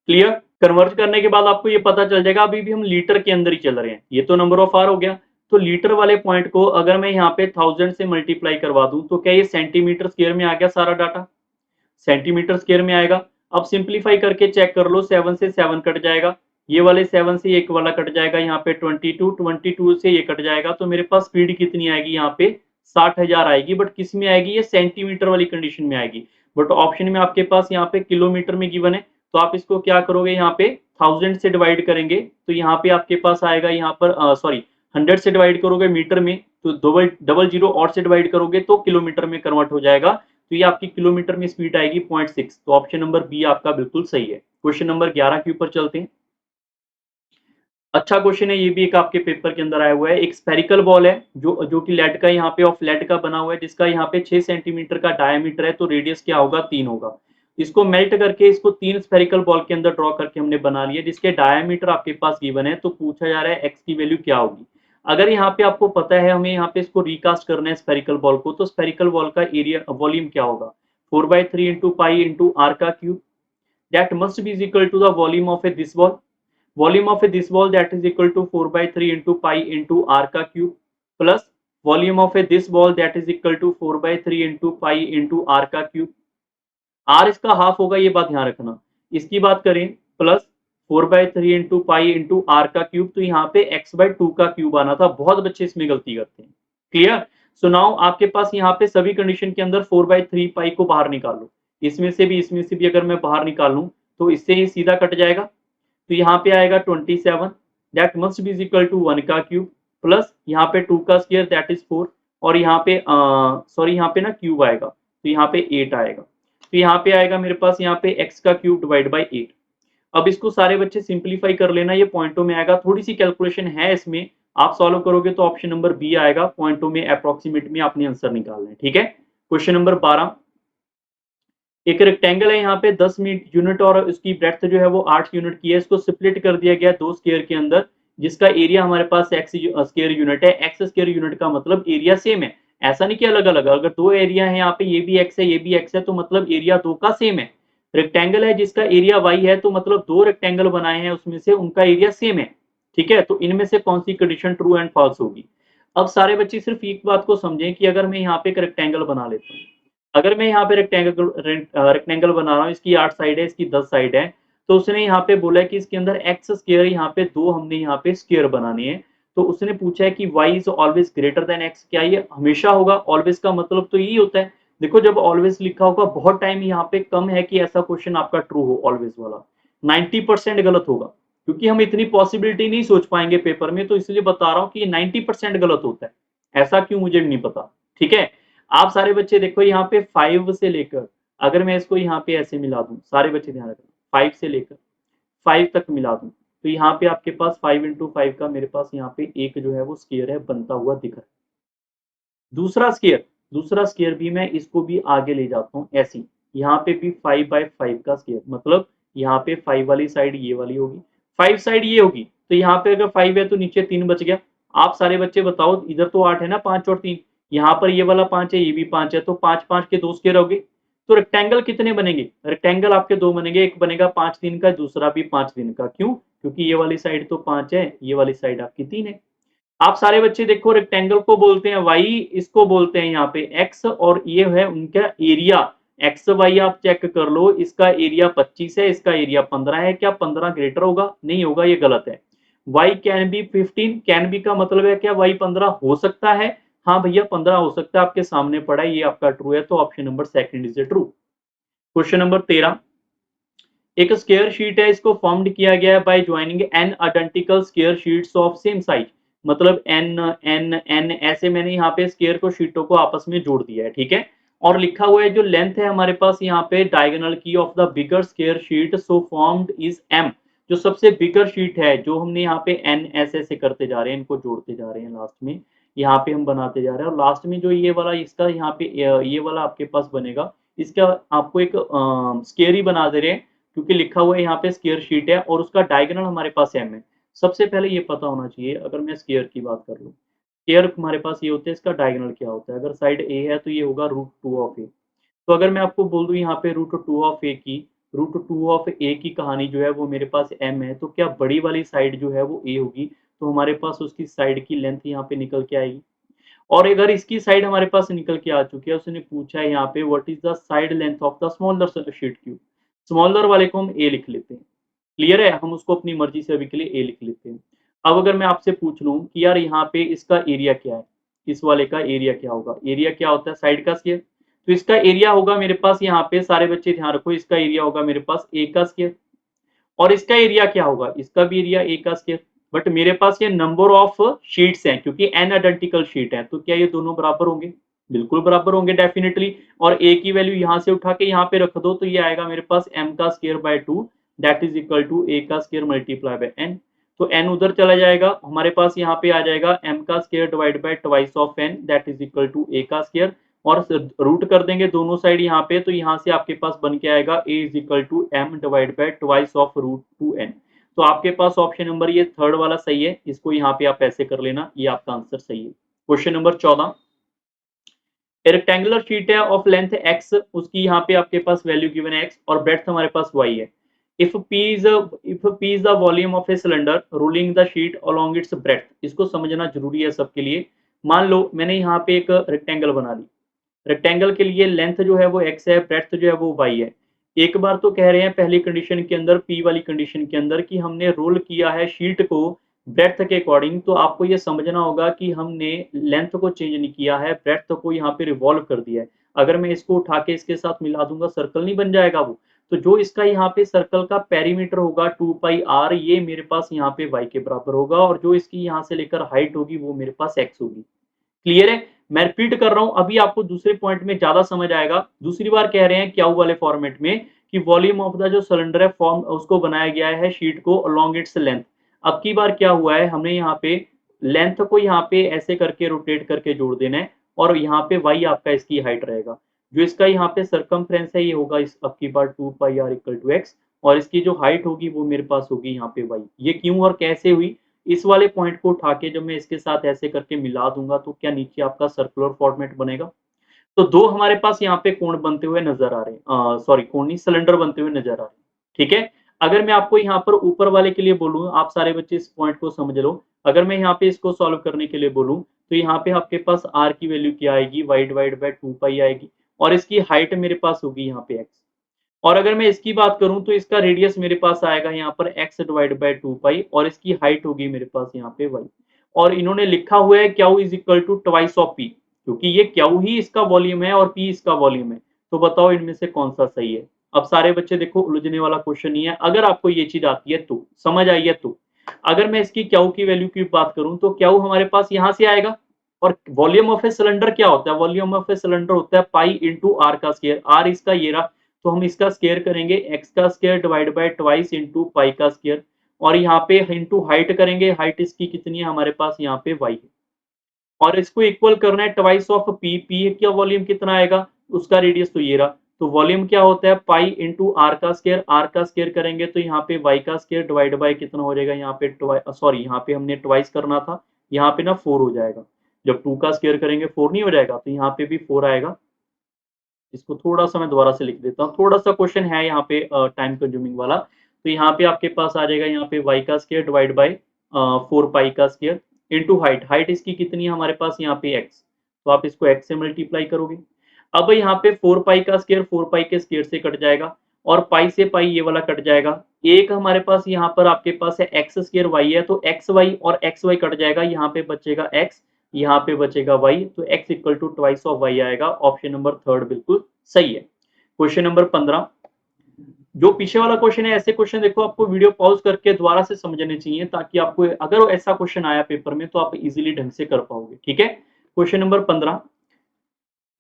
क्लियर। कन्वर्ट करने के बाद आपको ये पता चल जाएगा, अभी भी हम लीटर के अंदर ही चल रहे हैं, ये तो नंबर ऑफ आर हो गया। तो लीटर वाले पॉइंट को अगर मैं यहाँ पे 1000 से मल्टीप्लाई करवा दूं तो क्या ये सेंटीमीटर स्क्वायर में आ गया सारा डाटा, सेंटीमीटर स्क्वायर में आएगा। अब सिंप्लीफाई करके चेक कर लो, 7 से 7 कट जाएगा, ये वाले 7 से एक वाला कट जाएगा, यहाँ पे 22 से ये कट जाएगा, तो मेरे पास स्पीड कितनी आएगी यहाँ पे 60,000 आएगी। बट किस में आएगी, ये सेंटीमीटर वाली कंडीशन में आएगी। बट ऑप्शन में आपके पास यहाँ पे किलोमीटर में गिवन है, तो आप इसको क्या करोगे, यहाँ पे 1000 से डिवाइड करेंगे, तो यहाँ पे आपके पास आएगा, यहाँ पर सॉरी 100 से डिवाइड करोगे मीटर में, तो डबल जीरो और से डिवाइड करोगे तो किलोमीटर में कन्वर्ट हो जाएगा। तो ये आपकी किलोमीटर में स्पीड आएगी 0.6। तो ऑप्शन नंबर बी आपका बिल्कुल सही है। क्वेश्चन नंबर 11 के ऊपर चलते हैं। अच्छा क्वेश्चन है, ये भी एक आपके पेपर के अंदर आया हुआ है। एक स्फेरिकल बॉल है जो कि लेड का यहाँ पे ऑफ लेड का बना हुआ है, जिसका यहाँ पे 6 सेंटीमीटर का डायमीटर है, तो रेडियस क्या होगा 3 होगा। इसको मेल्ट करके इसको 3 स्फेरिकल बॉल के अंदर ड्रॉ करके हमने बना लिया, जिसके डायमीटर आपके पास गिवन है। तो पूछा जा रहा है एक्स की वैल्यू क्या होगी। अगर यहाँ पे आपको पता है हमें यहाँ पे इसको रिकास्ट करना है स्फेरिकल बॉल को, तो स्फेरिकल बॉल का एरिया वॉल्यूम क्या होगा, 4/3 इंटू पाई इंटू आर का cube, that must be is equal to the volume of a this ball. Volume of this ball that is equal to 4/3 into pi into r का cube plus volume of this ball that is equal to 4/3 into pi into r का cube। r इसका half होगा, ये बात ध्यान रखना। इसकी बात करें plus 4/3 into pi into are का क्यूब, तो यहाँ पे x/2 का क्यूब आना था। बहुत बच्चे इसमें गलती करते हैं। क्लियर। सो नाउ आपके पास यहाँ पे सभी कंडीशन के अंदर 4/3 पाई को बाहर निकाल लो। इसमें से भी अगर मैं बाहर निकाल लूं तो इससे ही सीधा कट जाएगा। तो यहाँ पे आएगा 27, that must be equal to 1 का क्यूब प्लस यहाँ पे 2 का स्क्वायर दैट इज 4, और यहाँ पे सॉरी यहाँ पे ना क्यूब आएगा, तो यहाँ पे 8 आएगा। तो यहाँ पे आएगा मेरे पास यहाँ पे x का क्यूब डिवाइड बाई 8। अब इसको सारे बच्चे सिंप्लीफाई कर लेना, ये पॉइंटों में आएगा। थोड़ी सी कैलकुलेशन है इसमें, आप सॉल्व करोगे तो ऑप्शन नंबर बी आएगा, पॉइंटों में अप्रोक्सीमेट में आपने आंसर निकालना है। ठीक है। क्वेश्चन नंबर 12, एक रेक्टेंगल है यहाँ पे 10 यूनिट और उसकी ब्रेड्थ जो है वो 8 यूनिट की है। इसको स्प्लिट कर दिया गया दो स्क्वायर के अंदर, जिसका एरिया हमारे पास एक्स स्क्वायर यूनिट है। एक्स स्क्वायर यूनिट का मतलब एरिया सेम है, ऐसा नहीं कि अलग अलग। अगर दो एरिया है यहाँ पे, ये भी एक्स है ये भी एक्स है, तो मतलब एरिया दो का सेम है। रेक्टेंगल है जिसका एरिया वाई है, तो मतलब दो रेक्टेंगल बनाए हैं उसमें से उनका एरिया सेम है। ठीक है। तो इनमें से कौन सी कंडीशन ट्रू एंड फॉल्स होगी। अब सारे बच्चे सिर्फ एक बात को समझें कि अगर मैं यहाँ पे एक रेक्टेंगल बना लेता हूँ, अगर मैं यहाँ पे रेक्टेंगल बना रहा हूँ, इसकी 8 साइड है, इसकी 10 साइड है, तो उसने यहाँ पे बोला है कि इसके अंदर एक्स स्क्वायर यहाँ पे दो हमने यहाँ पे स्क्वायर बनाने हैं। तो उसने पूछा है कि y is always greater than x, क्या ये हमेशा होगा। ऑलवेज का मतलब तो यही होता है। देखो जब ऑलवेज लिखा होगा बहुत टाइम यहाँ पे कम है कि ऐसा क्वेश्चन आपका ट्रू हो ऑलवेज वाला। 90% गलत होगा, क्योंकि हम इतनी पॉसिबिलिटी नहीं सोच पाएंगे पेपर में, तो इसलिए बता रहा हूँ कि 90% गलत होता है। ऐसा क्यों मुझे भी नहीं पता। ठीक है। आप सारे बच्चे देखो यहाँ पे 5 से लेकर, अगर मैं इसको यहाँ पे ऐसे मिला दूं, सारे बच्चे ध्यान रखना, 5 से लेकर 5 तक मिला दूं, तो यहाँ पे आपके पास 5 इंटू 5 का मेरे पास यहाँ पे एक जो है वो स्क्वायर है बनता हुआ दिख रहा है। दूसरा स्क्वायर भी मैं इसको भी आगे ले जाता हूँ ऐसे ही। यहाँ पे भी 5/5 का स्क्वायर, मतलब यहाँ पे 5 वाली साइड ये वाली होगी, 5 साइड ये होगी, तो यहाँ पे अगर 5 है तो नीचे 3 बच गया। आप सारे बच्चे बताओ, इधर तो 8 है ना, 5 और 3, यहाँ पर ये वाला 5 है, ये भी 5 है, तो 5 5 के 2 स्क्वायर हो गए। तो रेक्टेंगल कितने बनेंगे, रेक्टेंगल आपके दो बनेंगे, एक बनेगा 5 3 का, दूसरा भी 5 3 का। क्यों, क्योंकि ये वाली साइड तो 5 है, ये वाली साइड आपकी 3 है। आप सारे बच्चे देखो, रेक्टेंगल को बोलते हैं वाई, इसको बोलते हैं यहाँ पे एक्स, और ये है उनका एरिया। एक्स वाई आप चेक कर लो, इसका एरिया 25 है, इसका एरिया 15 है। क्या 15 ग्रेटर होगा, नहीं होगा, ये गलत है। Y can be 15, can be का मतलब है क्या वाई 15 हो सकता है। हाँ भैया 15 हो सकता है, आपके सामने पड़ा है, ये आपका ट्रू है, तो option number second is a true. Question number 13, एक स्क्वायर शीट है, इसको फॉर्म्ड किया गया है by joining n identical square sheets of same size. मतलब एन एन एन ऐसे मैंने यहाँ पे स्क्वायर को शीटों को आपस में जोड़ दिया है। ठीक है। और लिखा हुआ है जो लेंथ है हमारे पास यहाँ पे डायगोनल की of the bigger square sheet so formed is M. जो सबसे बिगर शीट है, जो हमने यहाँ पे एन ऐसे ऐसे करते जा रहे हैं, इनको जोड़ते जा रहे हैं, लास्ट में यहाँ पे हम बनाते जा रहे हैं, और लास्ट में जो ये वाला इसका यहाँ पे ये वाला आपके पास बनेगा, इसका आपको एक स्क्वायर ही बना दे रहे हैं, क्योंकि लिखा हुआ है यहाँ पे स्क्वायर शीट है और उसका डायगोनल हमारे पास एम है। सबसे पहले ये पता होना चाहिए, अगर मैं स्क्वायर की बात कर लूँ, स्क्वायर हमारे पास ये होता है, इसका डायगोनल क्या होता है। अगर साइड ए है तो ये होगा √2 ऑफ ए। तो अगर मैं आपको बोल दूं यहाँ पे √2 ऑफ ए की, √2 ऑफ ए की कहानी जो है वो मेरे पास एम है, तो क्या बड़ी वाली साइड जो है वो ए होगी, तो हमारे पास उसकी साइड की लेंथ यहाँ पे निकल के आएगी। और अगर इसकी साइड हमारे पास निकल के आ चुकी है, उसने पूछा है यहाँ पे what is the side length of the smaller sheet cube, smaller वाले को हम ए लिख लेते हैं। क्लियर है, हम उसको अपनी मर्जी से अभी के लिए ए लिख लेते हैं। अब अगर मैं आपसे पूछ लूं कि यार यहाँ पे इसका एरिया क्या है, इस वाले का एरिया क्या होगा, एरिया क्या होता है साइड का स्क्वायर, तो इसका एरिया होगा मेरे पास यहाँ पे, सारे बच्चे ध्यान रखो, इसका एरिया होगा मेरे पास ए का स्क्वायर। और इसका एरिया क्या होगा, इसका भी एरिया ए का स्क्वायर। बट मेरे पास ये नंबर ऑफ शीट्स हैं, क्योंकि एन आइडेंटिकल शीट है, तो क्या ये दोनों बराबर होंगे, बिल्कुल बराबर होंगे डेफिनेटली। और ए की वैल्यू यहाँ से उठा के यहाँ पे रख दो, तो ये आएगा मेरे पास m का square by 2, that is equal to A का स्क्वायर मल्टीप्लाई बाय n। तो n उधर चला जाएगा, हमारे पास यहाँ पे आ जाएगा m का square divide by twice of n that is equal to a का स्क्वायर, और रूट कर देंगे दोनों साइड यहाँ पे, तो यहाँ से आपके पास बन के आएगा a is equal to m divide by twice of root two n। तो आपके पास ऑप्शन नंबर ये थर्ड वाला सही है, इसको यहाँ पे आप ऐसे कर लेना, ये आपका आंसर सही है। क्वेश्चन नंबर 14, रेक्टेंगुलर शीट है ऑफ लेंथ x, उसकी यहाँ पे आपके पास वैल्यू गिवन है x और ब्रेड्थ हमारे पास y है। If p is the volume of a cylinder rolling the sheet along it's breadth, इसको समझना जरूरी है सबके लिए। मान लो मैंने यहाँ पे एक रेक्टेंगल बना ली, रेक्टेंगल के लिए लेंथ जो है वो x है, ब्रेड्थ जो है वो y है। एक बार तो कह रहे हैं पहली कंडीशन के अंदर, p वाली कंडीशन के अंदर, कि हमने रोल किया है शीट को ब्रेड्थ के अकॉर्डिंग, तो आपको ये समझना होगा कि हमने लेंथ को चेंज नहीं किया है, ब्रेड्थ को यहाँ पे रिवॉल्व कर दिया है। अगर मैं इसको उठा के इसके साथ मिला दूंगा, सर्कल नहीं बन जाएगा वो। तो जो इसका यहाँ पे सर्कल का पेरीमीटर होगा 2 पाई r, ये मेरे पास यहाँ पे y के बराबर होगा, और जो इसकी यहाँ से लेकर हाइट होगी वो मेरे पास x होगी। क्लियर है? मैं रिपीट कर रहा हूं, अभी आपको दूसरे पॉइंट में ज्यादा समझ आएगा। दूसरी बार कह रहे हैं क्याऊ वाले फॉर्मेट में कि वॉल्यूम ऑफ द जो सिलेंडर है फॉर्म उसको बनाया गया है शीट को अलोंग इट्स लेंथ। अब की बार क्या हुआ है, हमने यहाँ पे लेंथ को यहाँ पे ऐसे करके रोटेट करके जोड़ देना है, और यहाँ पे y आपका इसकी हाइट रहेगा। जो इसका यहाँ पे सरकमफ्रेंस है ये होगा इस अब की बार 2 पाई r इक्वल टू x, और इसकी जो हाइट होगी वो मेरे पास होगी यहाँ पे y। ये क्यों और कैसे हुई, इस वाले पॉइंट को उठा के जब मैं इसके साथ ऐसे करके मिला दूंगा तो क्या नीचे आपका सर्कुलर फॉर्मेट बनेगा। तो दो हमारे पास यहाँ पे कोण बनते हुए नजर आ रहे हैं, सॉरी कोण नहीं, सिलेंडर बनते हुए नजर आ रहे हैं। ठीक है, अगर मैं आपको यहाँ पर ऊपर वाले के लिए बोलूँ, आप सारे बच्चे इस पॉइंट को समझ लो, अगर मैं यहाँ पे इसको सॉल्व करने के लिए बोलूँ तो यहाँ पे आपके पास r की वैल्यू क्या आएगी, y डिवाइड बाय 2 पाई आएगी, और इसकी हाइट मेरे पास होगी यहाँ पे x। और अगर मैं इसकी बात करूं तो इसका रेडियस मेरे पास आएगा यहाँ पर x डिवाइड बाय 2 पाई, और इसकी हाइट होगी मेरे पास यहाँ पे y। और इन्होंने लिखा हुआ है Q is equal to twice of p, क्योंकि ये क्याऊ ही इसका वॉल्यूम है और p इसका वॉल्यूम है। तो बताओ इनमें से कौन सा सही है। अब सारे बच्चे देखो, उलझने वाला क्वेश्चन नहीं है, अगर आपको ये चीज आती है तो, समझ आई है तो। अगर मैं इसकी क्याऊ की वैल्यू की बात करूं तो क्याऊ हमारे पास यहाँ से आएगा, और वॉल्यूम ऑफ ए सिलेंडर क्या होता है, वॉल्यूम ऑफ ए सिलेंडर होता है पाई इंटू आर का स्क्वायर। आर इसका ये रहा, तो हम इसका स्क्वायर करेंगे, x का square divide by twice into pi का स्क्वायर, और यहाँ पे इंटू हाइट करेंगे, हाइट इसकी कितनी है हमारे पास यहाँ पे y है, और इसको इक्वल करना है ट्वाइस ऑफ p। p का वॉल्यूम कितना आएगा, उसका रेडियस तो ये रहा, तो वॉल्यूम क्या होता है पाई इंटू आर का स्क्वायर। आर का स्क्वायर करेंगे तो यहाँ पे y का स्क्वायर डिवाइड बाय कितना हो जाएगा, यहाँ पे सॉरी यहाँ पे हमने ट्वाइस करना था, यहाँ पे ना 4 हो जाएगा। जब 2 का स्क्वायर करेंगे 4 नहीं हो जाएगा, तो यहाँ पे भी 4 आएगा। इसको थोड़ा सा मैं दोबारा से लिख देता हूँ, थोड़ा सा क्वेश्चन है यहाँ पे टाइम कंज्यूमिंग वाला। तो यहाँ पे आपके पास आ जाएगा यहाँ पे y का स्क्वायर डिवाइड बाय 4 पाई का स्क्वायर इंटू हाइट। हाइट इसकी कितनी है हमारे पास यहाँ पे x, तो आप इसको x से मल्टीप्लाई करोगे। अब यहाँ पे 4 पाई का स्क्वायर 4 पाई के स्क्वायर से कट जाएगा, और पाई से पाई ये वाला कट जाएगा। एक हमारे पास यहाँ पर आपके पास है एक्स स्क्वायर वाई है, तो एक्स वाई और एक्स वाई कट जाएगा, यहाँ पे बचेगा x, यहाँ पे बचेगा y, तो x equal to twice of y आएगा। ऑप्शन नंबर थर्ड बिल्कुल सही है। क्वेश्चन नंबर 15, जो पीछे वाला क्वेश्चन है, ऐसे क्वेश्चन देखो आपको वीडियो पॉज करके दोबारा से समझने चाहिए, ताकि आपको अगर ऐसा क्वेश्चन आया पेपर में तो आप इजीली ढंग से कर पाओगे। ठीक है, question number 15,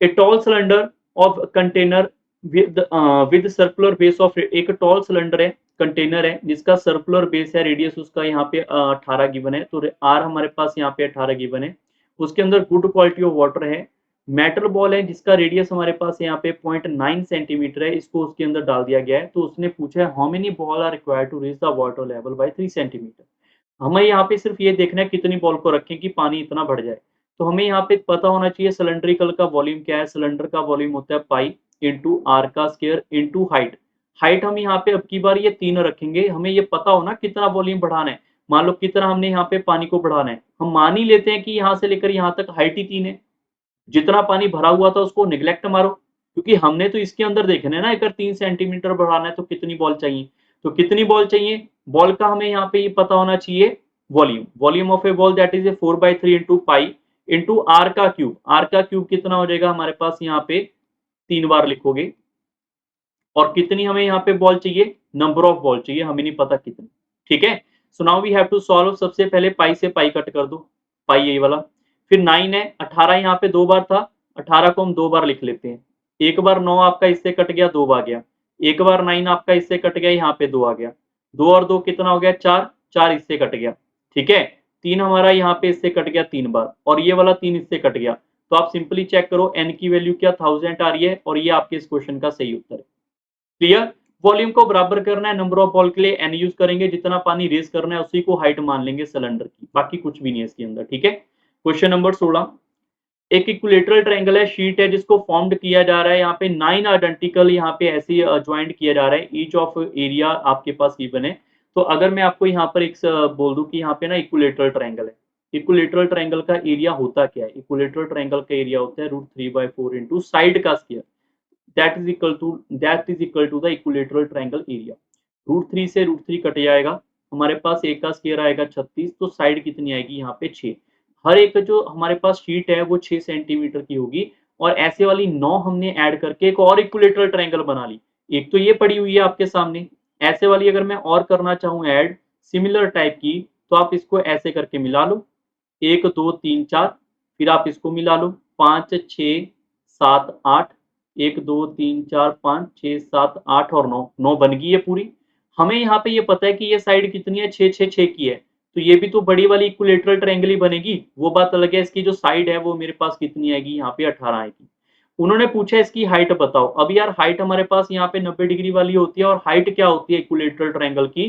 a tall cylinder of container with circular base of, एक टॉल सिलेंडर है, कंटेनर है जिसका सर्कुलर बेस है, रेडियस उसका यहाँ पे 18 गिवन है, तो आर हमारे पास यहाँ पे 18 गिवन है। उसके अंदर गुड क्वालिटी ऑफ वाटर है, मेटल बॉल है जिसका रेडियस हमारे पास यहाँ पे 0.9 सेंटीमीटर है, इसको उसके अंदर डाल दिया गया है। तो उसने पूछा है how many ball are required to reach the water level by 3 centimetre. हमें यहाँ पे सिर्फ ये देखना है कितनी बॉल को रखें कि पानी इतना बढ़ जाए। तो हमें यहाँ पे पता होना चाहिए सिलेंड्रिकल का वॉल्यूम क्या है। सिलेंडर का वॉल्यूम होता है पाई इंटू आर का स्क्वायर इंटू हाइट। हाइट हम यहाँ पे अब की बार ये 3 रखेंगे, हमें ये पता हो ना कितना वॉल्यूम बढ़ाना है। मान लो कितना हमने यहाँ पे पानी को बढ़ाना है, हम मान ही लेते हैं कि यहाँ से लेकर यहाँ तक हाइट ही 3 है, जितना पानी भरा हुआ था उसको निगलेक्ट मारो, क्योंकि हमने तो इसके अंदर देखना है ना, अगर 3 सेंटीमीटर बढ़ाना है तो कितनी बॉल चाहिए। तो कितनी बॉल चाहिए, बॉल का हमें यहाँ पे ये पता होना चाहिए volume. Volume of a ball that is a 4/3 into pi into are का क्यूब। आर का क्यूब कितना हो जाएगा हमारे पास यहाँ पे 3 बार लिखोगे, और कितनी हमें यहाँ पे बॉल चाहिए, नंबर ऑफ बॉल चाहिए, हमें नहीं पता कितनी। ठीक है, so now we have to solve. सबसे पहले पाई से पाई कट कर दो, पाई यही वाला, फिर 9 है, 18 यहाँ पे 2 बार था, 18 को हम 2 बार लिख लेते हैं। एक बार 9 आपका इससे कट गया, 2 आ गया, एक बार 9 आपका इससे कट गया, यहाँ पे 2 आ गया, 2 और 2 कितना हो गया 4, 4 इससे कट गया, ठीक है। 3 हमारा यहाँ पे इससे कट गया 3 बार, और ये वाला 3 इससे कट गया। तो आप सिंपली चेक करो n की वैल्यू क्या 1000 आ रही है, और ये आपके इस क्वेश्चन का सही उत्तर है। क्लियर। वॉल्यूम को बराबर करना है, नंबर ऑफ बॉल के लिए n यूज करेंगे, जितना पानी रेस करना है उसी को हाइट मान लेंगे सिलेंडर की, बाकी कुछ भी नहीं है इसके अंदर, ठीक है। क्वेश्चन नंबर 16, एक इक्विलेटरल ट्रायंगल है, शीट है, जिसको फॉर्म्ड किया जा रहा है यहाँ पे 9 आइडेंटिकल यहाँ पे ऐसे ज्वाइंट किया जा रहा है, ईच ऑफ एरिया आपके पास गिवन है। तो अगर मैं आपको यहाँ पर एक बोल दूं कि यहाँ पे ना इक्विलेटरल ट्रायंगल है, इक्विलेटरल ट्रायंगल का एरिया होता क्या है? इक्विलेटरल ट्रायंगल का एरिया होता है √3/4 इंटू साइड का square, that is equal to the equilateral triangle area. √3 से √3 कट जाएगा, हमारे पास एक का स्क्वायर आएगा 36, तो साइड कितनी आएगी यहाँ पे 6। हर एक जो हमारे पास शीट है वो 6 सेंटीमीटर की होगी, और ऐसे वाली 9 हमने ऐड करके एक और इक्विलेटरल ट्रायंगल बना ली। एक तो ये पड़ी हुई है आपके सामने, ऐसे वाली अगर मैं और करना चाहूँ ऐड सिमिलर टाइप की, तो आप इसको ऐसे करके मिला लो, 1 2 3 4, फिर आप इसको मिला लो 5 6 7 8, 1 2 3 4 5 6 7 8 और 9, 9 बन गई है पूरी। हमें यहाँ पे ये पता है कि ये साइड कितनी है, 6 6 6 की है, तो ये भी तो बड़ी वाली इक्विलेटरल ट्रायंगल ही बनेगी। वो बात अलग है, इसकी जो साइड है वो मेरे पास कितनी आएगी, यहाँ पे 18 आएगी। उन्होंने पूछा इसकी हाइट बताओ। अब यार हाइट हमारे पास यहाँ पे 90 डिग्री वाली होती है, और हाइट क्या होती है इक्विलेटरल ट्रायंगल की,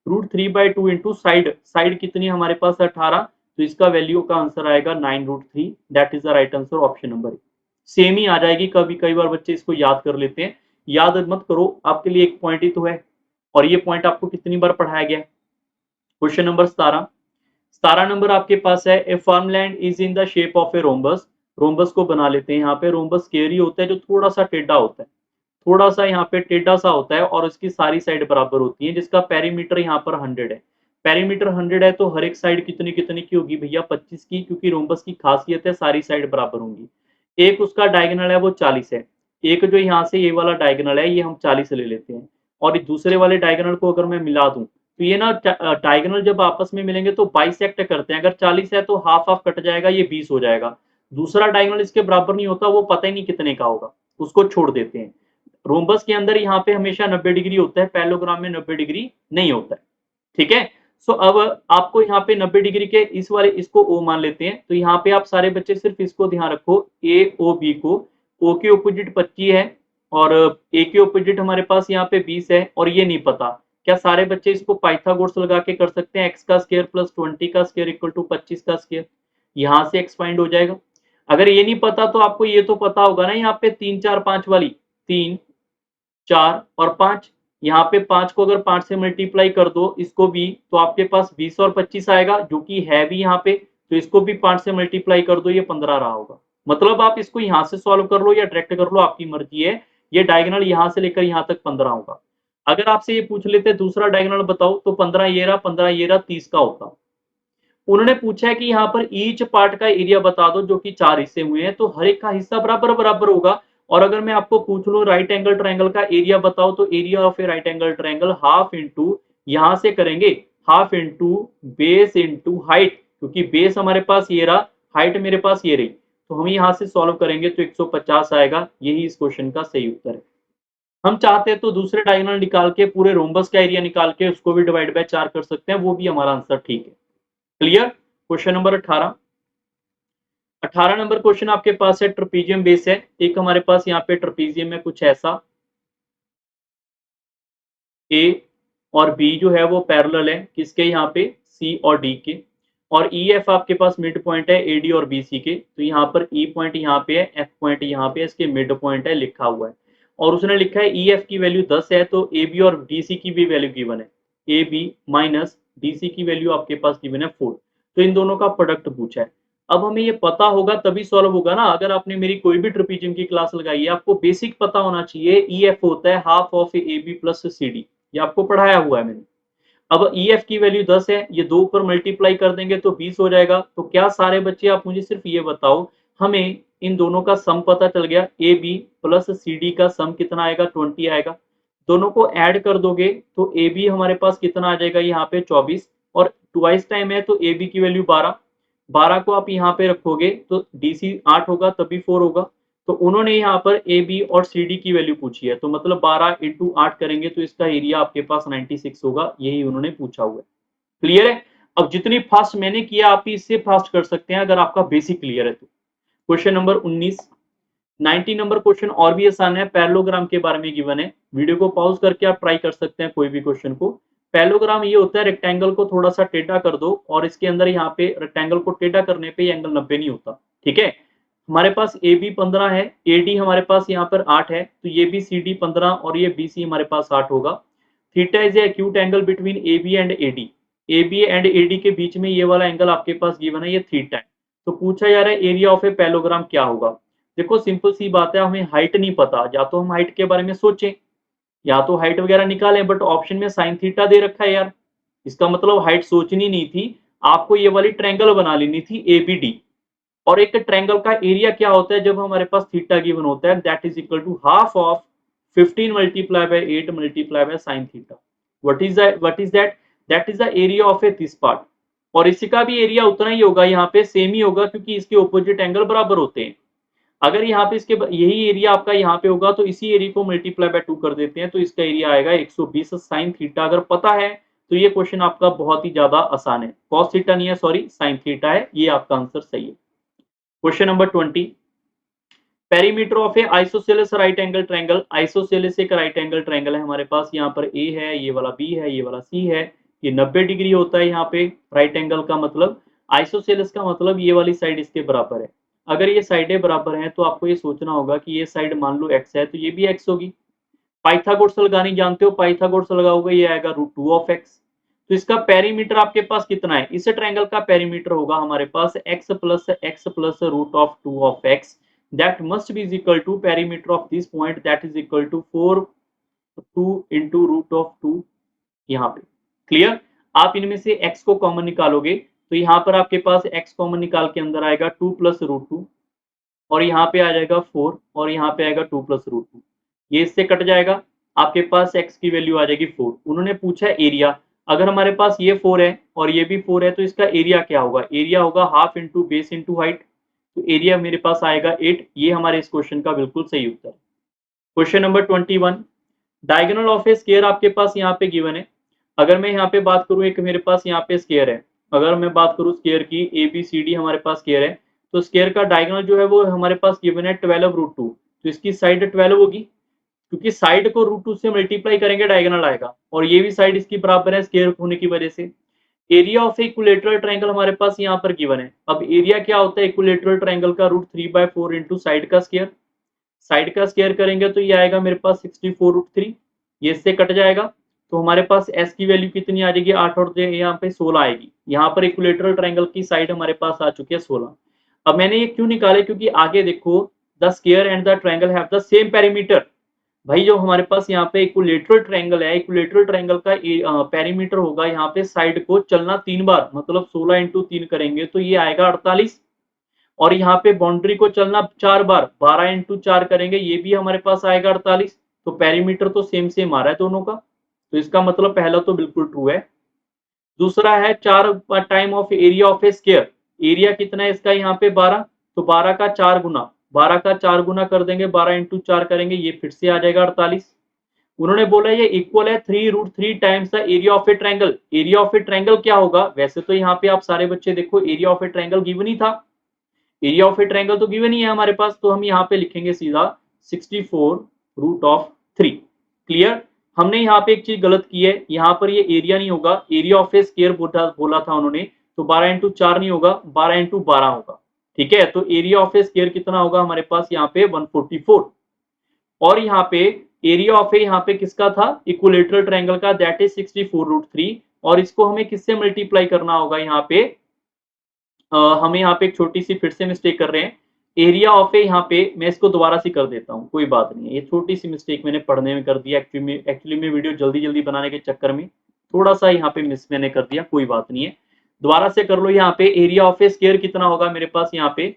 √3/2 इंटू साइड, साइड कितनी हमारे पास 18, तो इसका वैल्यू का आंसर आएगा 9√3, that is the right answer, option number A. Same ही आ जाएगी, कभी कई बार बच्चे इसको याद कर लेते हैं, याद मत करो, आपके लिए एक पॉइंट ही तो है, और ये पॉइंट आपको कितनी बार पढ़ाया गया है। क्वेश्चन नंबर 17, 17 नंबर आपके पास है, a farmland is in the shape of a rhombus. Rhombus को बना लेते हैं, यहाँ पे रोम्बस स्क्वायर ही होता है जो थोड़ा सा टेढ़ा होता है, थोड़ा सा यहाँ पे टेढ़ा सा होता है, और इसकी सारी साइड बराबर होती है, जिसका पेरीमीटर यहाँ पर 100 है। पेरीमीटर 100 है तो हर एक साइड कितनी कितनी की होगी भैया, 25 की, क्योंकि रोम्बस की खासियत है सारी साइड बराबर होंगी। एक उसका डायगोनल है वो 40 है, एक जो यहाँ से ये वाला डायगोनल है ये हम 40 ले लेते हैं, और दूसरे वाले डायगोनल को अगर मैं मिला दूं, तो ये ना डायगोनल जब आपस में मिलेंगे तो बाइसेक्ट करते हैं, अगर 40 है तो हाफ हाफ कट जाएगा, ये 20 हो जाएगा। दूसरा डायगोनल इसके बराबर नहीं होता, वो पता ही नहीं कितने का होगा, उसको छोड़ देते हैं। रोम्बस के अंदर यहाँ पे हमेशा 90 डिग्री होता है, पैरेललोग्राम में 90 डिग्री नहीं होता है, ठीक है। सो अब आपको यहाँ पे 90 डिग्री के इस वाले इसको O मान लेते हैं, तो यहाँ पे आप सारे बच्चे सिर्फ इसको ध्यान रखो, AOB को, O के ऑपोजिट 25 है, और A के ऑपोजिट हमारे पास यहाँ पे 20 है, और ये नहीं पता, क्या सारे बच्चे इसको पाइथागोरस लगा के कर सकते हैं, x का स्क्वायर प्लस 20 का स्क्वायर इक्वल टू 25 का स्क्वायर, यहाँ से x फाइंड हो जाएगा। अगर ये नहीं पता तो आपको ये तो पता होगा ना, यहाँ पे 3 4 5 वाली, 3 4 और 5, यहाँ पे 5 को अगर 5 से मल्टीप्लाई कर दो इसको भी, तो आपके पास 20 और 25 आएगा, जो कि है भी यहाँ पे, तो इसको भी 5 से मल्टीप्लाई कर दो, ये 15 रहा होगा। मतलब आप इसको यहाँ से सॉल्व कर लो या डायरेक्ट कर लो, आपकी मर्जी है। ये डायगोनल यहाँ से लेकर यहाँ तक 15 होगा। अगर आपसे ये पूछ लेते दूसरा डायगोनल बताओ, तो 15 ये रहा, 15 ये रहा, 30 का होता। उन्होंने पूछा है कि यहाँ पर ईच पार्ट का एरिया बता दो, जो कि 4 हिस्से हुए हैं, तो हर एक का हिस्सा बराबर बराबर होगा। और अगर मैं आपको पूछ लूं राइट एंगल ट्रायंगल का एरिया बताओ, तो area of a right angle triangle half into, यहां से करेंगे half into base into height, क्योंकि बेस हमारे पास ये रहा, हाइट मेरे पास ये रही, तो हम यहां से सॉल्व करेंगे तो 150 आएगा। यही इस क्वेश्चन का सही उत्तर है। हम चाहते हैं तो दूसरे डायगोनल निकाल के पूरे रोम्बस का एरिया निकाल के उसको भी डिवाइड बाय 4 कर सकते हैं, वो भी हमारा आंसर ठीक है। Clear. Question number 18, 18 number question आपके पास है, ट्रपीजियम बेस है, एक हमारे पास यहाँ पे ट्रपीजियम है कुछ ऐसा, ए और बी जो है वो पैरेलल है किसके, यहाँ पे सी और डी के, और ई एफ आपके पास मिड पॉइंट है ए डी और बी सी के, तो यहाँ पर ई पॉइंट यहाँ पे है, एफ पॉइंट यहाँ पे है, इसके मिड पॉइंट है लिखा हुआ है, और उसने लिखा है ई एफ की वैल्यू 10 है, तो ए बी और डी सी की भी वैल्यू गिवन है, A B minus D C की वैल्यू आपके पास गिवन है 4, तो इन दोनों का प्रोडक्ट पूछा है। अब हमें ये पता होगा तभी सॉल्व होगा ना, अगर आपने मेरी कोई भी ट्रपीजियम की क्लास लगाई है, आपको बेसिक पता होना चाहिए, ई एफ होता है half of A B plus C D, ये आपको पढ़ाया हुआ है मैंने। अब ई एफ की वैल्यू 10 है, ये 2 पर मल्टीप्लाई कर देंगे तो 20 हो जाएगा। तो क्या सारे बच्चे आप मुझे सिर्फ ये बताओ, हमें इन दोनों का सम पता चल गया, A B plus C D का सम कितना आएगा, 20 आएगा। दोनों को ऐड कर दोगे तो ए बी हमारे पास कितना आ जाएगा, यहाँ पे 24, और ट्वाइस टाइम है तो ए बी की वैल्यू 12, 12 को आप यहाँ पे रखोगे तो डी सी 8 होगा तभी 4 होगा। तो उन्होंने यहाँ पर ए बी और सी डी की वैल्यू पूछी है, तो मतलब 12 इंटू 8 करेंगे तो इसका एरिया आपके पास 96 होगा, यही उन्होंने पूछा हुआ है। क्लियर है? अब जितनी फास्ट मैंने किया आप भी इससे फास्ट कर सकते हैं अगर आपका बेसिक क्लियर है तो। क्वेश्चन नंबर 19, 90 नंबर क्वेश्चन और भी आसान है, पैरेललोग्राम के बारे में गिवन है। वीडियो को पॉज करके आप ट्राई कर सकते हैं कोई भी क्वेश्चन को। पैरेललोग्राम ये होता है रेक्टेंगल को थोड़ा सा टेढ़ा कर दो और इसके अंदर यहाँ पे रेक्टेंगल को टेढ़ा करने पे एंगल 90 नहीं होता। ठीक है, हमारे पास ए बी 15 है, ए डी हमारे पास यहाँ पर 8 है, तो ये भी सी डी 15 और ये बी सी हमारे पास 8 होगा। Theta is acute angle between A B and A D, A B and A D के बीच में ये वाला एंगल आपके पास गिवन है, ये थीटा है। तो पूछा जा रहा है एरिया ऑफ ए पैरेललोग्राम क्या होगा। देखो सिंपल सी बात है, हमें हाइट नहीं पता, या तो हम हाइट के बारे में सोचें या तो हाइट वगैरह निकालें, बट ऑप्शन में साइन थीटा दे रखा है यार, इसका मतलब हाइट सोचनी नहीं थी, आपको ये वाली ट्रायंगल बना लेनी थी ए बी डी। और एक ट्रायंगल का एरिया क्या होता है जब हमारे पास थीटा गिवन होता है, that is equal to half of 15 multiply by 8 multiply by sine theta. What is that is the area of a this part. और इसका भी एरिया उतना ही होगा, यहाँ पे सेम ही होगा क्योंकि इसके ऑपोजिट एंगल बराबर होते हैं। अगर यहाँ पे इसके यही एरिया आपका यहाँ पे होगा तो इसी एरिया को मल्टीप्लाई बाय 2 कर देते हैं, तो इसका एरिया आएगा 120 साइन थीटा। अगर पता है तो ये क्वेश्चन आपका बहुत ही ज्यादा आसान है, कॉस थीटा नहीं है, सॉरी साइन थीटा है, ये आपका आंसर सही है। Question number 20, perimeter of A isosceles right angle triangle. Isosceles एक राइट एंगल ट्रायंगल है हमारे पास, यहाँ पर ए है, ये वाला बी है, ये वाला सी है, ये 90 डिग्री होता है यहाँ पे राइट एंगल का मतलब। आइसोसेलेस का मतलब ये वाली साइड इसके बराबर है। अगर ये साइडें बराबर हैं तो आपको ये सोचना होगा कि ये साइड मान लो x है तो ये भी x होगी। पाइथागोरस लगानी जानते हो, पाइथागोरस लगाओगे ये आएगा √2 ऑफ x। तो इसका पेरीमीटर आपके पास कितना है, इस ट्रायंगल का पेरीमीटर होगा हमारे पास x plus root of 2 of x, that must be is equal to perimeter of this point, that is equal to 2 into root of 2 यहाँ पे। क्लियर? आप इनमें से x को कॉमन निकालोगे तो यहाँ पर आपके पास x कॉमन निकाल के अंदर आएगा 2 प्लस √2 और यहाँ पे आ जाएगा 4 और यहाँ पे आएगा 2 प्लस √2, ये इससे कट जाएगा, आपके पास x की वैल्यू आ जाएगी 4। उन्होंने पूछा एरिया, अगर हमारे पास ये 4 है और ये भी 4 है तो इसका एरिया क्या होगा, एरिया होगा half into base into height, तो एरिया मेरे पास आएगा 8। ये हमारे इस क्वेश्चन का बिल्कुल सही उत्तर है। Question number 21, diagonal of a square आपके पास यहाँ पे गिवन है। अगर मैं यहाँ पे बात करूँ, एक मेरे पास यहाँ पे स्क्वायर है, अगर मैं बात करूँ स्क्वायर की, ए बी सी डी हमारे पास स्क्वायर है, तो स्क्वायर का डायगोनल जो है वो हमारे पास गिवन है 12√2, तो इसकी साइड 12 होगी, क्योंकि साइड को √2 से मल्टीप्लाई करेंगे डायगोनल आएगा, और ये भी साइड इसकी बराबर है स्क्वायर होने की वजह से। एरिया ऑफ इक्विलेटरल ट्रायंगल हमारे पास यहाँ पर गिवन है। अब एरिया क्या होता है इक्विलेटरल ट्रायंगल का, √3/4 इंटू साइड का स्क्वायर, साइड का स्क्वायर करेंगे तो ये आएगा मेरे पास 64√3, ये इससे कट जाएगा, तो हमारे पास s की वैल्यू कितनी आ जाएगी, 8 और यहाँ पे 16 आएगी। यहाँ पर इक्विलेटरल ट्रायंगल की साइड हमारे पास आ चुकी है 16। अब मैंने ये क्यों निकाले, क्योंकि आगे देखो the square and the triangle have the same perimeter. भाई जो हमारे पास यहाँ पे इक्विलेटरल ट्रायंगल है, इक्विलेटरल ट्रायंगल का पेरीमीटर होगा यहाँ पे साइड को चलना 3 बार, मतलब 16 इंटू 3 करेंगे तो ये आएगा 48, और यहाँ पे बाउंड्री को चलना 4 बार, 12 इंटू 4 करेंगे, ये भी हमारे पास आएगा 48। तो पेरीमीटर तो सेम सेम आ रहा है दोनों का, तो इसका मतलब पहला तो बिल्कुल ट्रू है। दूसरा है 4 time of area of a square, area कितना है इसका यहाँ पे 12, तो 12 का 4 गुना, 12 का 4 गुना कर देंगे, 12 इंटू 4 करेंगे, ये फिर से आ जाएगा 48। उन्होंने बोला ये इक्वल है 3√3 times the area of a triangle. Area of a triangle क्या होगा, वैसे तो यहाँ पे आप सारे बच्चे देखो area of a triangle given ही था, एरिया ऑफ ए ट्रायंगल तो गिवन ही है हमारे पास, तो हम यहाँ पे लिखेंगे सीधा 64√3। क्लियर? हमने यहाँ पे एक चीज गलत की है, यहाँ पर ये एरिया नहीं होगा, एरिया ऑफ ए स्क्वायर बोला था उन्होंने, तो 12 इंटू 4 नहीं होगा, 12 इंटू 12 होगा। ठीक है, तो एरिया ऑफ ए स्क्वायर कितना होगा हमारे पास यहाँ पे 144, और यहाँ पे एरिया ऑफ ए यहाँ पे किसका था, इक्विलेटरल ट्रायंगल का, दैट इज 64√3, और इसको हमें किससे मल्टीप्लाई करना होगा यहाँ पे, हमें यहाँ पे एक छोटी सी फिर से मिस्टेक कर रहे हैं, एरिया ऑफ ए यहाँ पे मैं इसको दोबारा से कर देता हूँ, कोई बात नहीं है, ये छोटी सी मिस्टेक मैंने पढ़ने में कर दिया, एक्चुअली में वीडियो जल्दी जल्दी बनाने के चक्कर में थोड़ा सा यहाँ पे मिस मैंने कर दिया, कोई बात नहीं है, दोबारा से कर लो। यहाँ पे एरिया ऑफ ए स्क्वायर कितना होगा मेरे पास, यहाँ पे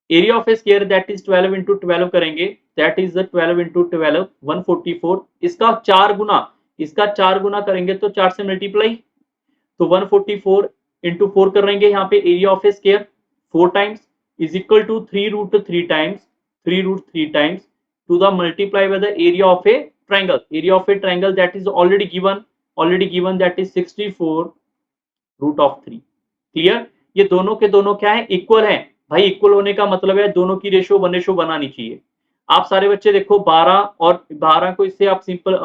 area of a square that is 12 into 12 करेंगे, दैट इज 12 इंटू 12 144, इसका 4 गुना, इसका 4 गुना करेंगे तो 4 से मल्टीप्लाई, तो 144 इंटू 4 करेंगे यहाँ पे area of a square 4 times is equal to 3√3 times, 3√3 times to the multiply by the area of a triangle, area of a triangle that is already given that is 64 √3। Clear? ये दोनों के दोनों क्या है, equal है। भाई equal होने का मतलब है दोनों की रेशियो 1:1 बनानी चाहिए। आप सारे बच्चे देखो 12 और 12 को इससे आप सिंपल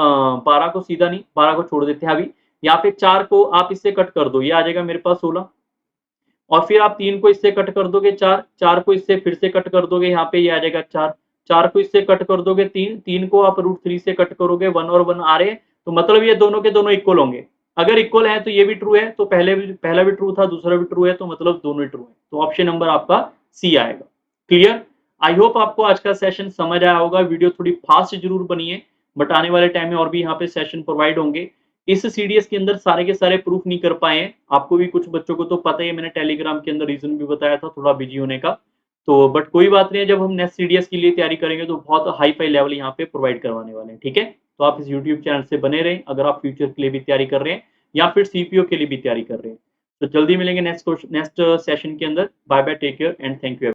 12 को सीधा नहीं, 12 को छोड़ देते हैं अभी। यहाँ पे 4 को आप इससे कट कर दो, ये आ जाएगा मेरे पास 16। और फिर आप 3 को इससे कट कर दोगे 4, 4 को इससे फिर से कट कर दोगे, यहाँ पे ये आ जाएगा 4, 4 को इससे कट कर दोगे 3, 3 को आप √3 से कट करोगे, 1 और 1 आ रहे हैं, तो मतलब ये दोनों के दोनों इक्वल होंगे। अगर इक्वल है तो ये भी ट्रू है, तो पहला भी ट्रू था, दूसरा भी ट्रू है, तो मतलब दोनों ही ट्रू है। तो ऑप्शन नंबर आपका सी आएगा। क्लियर? आई होप आपको आज का सेशन समझ आया होगा। वीडियो थोड़ी फास्ट जरूर बनी है, बट आने वाले टाइम में और भी यहाँ पे सेशन प्रोवाइड होंगे। इस सीडीएस के अंदर सारे के सारे प्रूफ नहीं कर पाए हैं, आपको भी कुछ बच्चों को तो पता ही है, मैंने टेलीग्राम के अंदर रीजन भी बताया था थोड़ा बिजी होने का। तो बट कोई बात नहीं है, जब हम नेक्स्ट सीडीएस के लिए तैयारी करेंगे तो बहुत हाई फाई लेवल यहाँ पे प्रोवाइड करवाने वाले हैं। ठीक है, तो आप इस यूट्यूब चैनल से बने रहें अगर आप फ्यूचर के लिए भी तैयारी कर रहे हैं या फिर सीपीओ के लिए भी तैयारी कर रहे हैं। तो जल्दी मिलेंगे नेक्स्ट सेशन के अंदर। Bye bye, take care and thank you.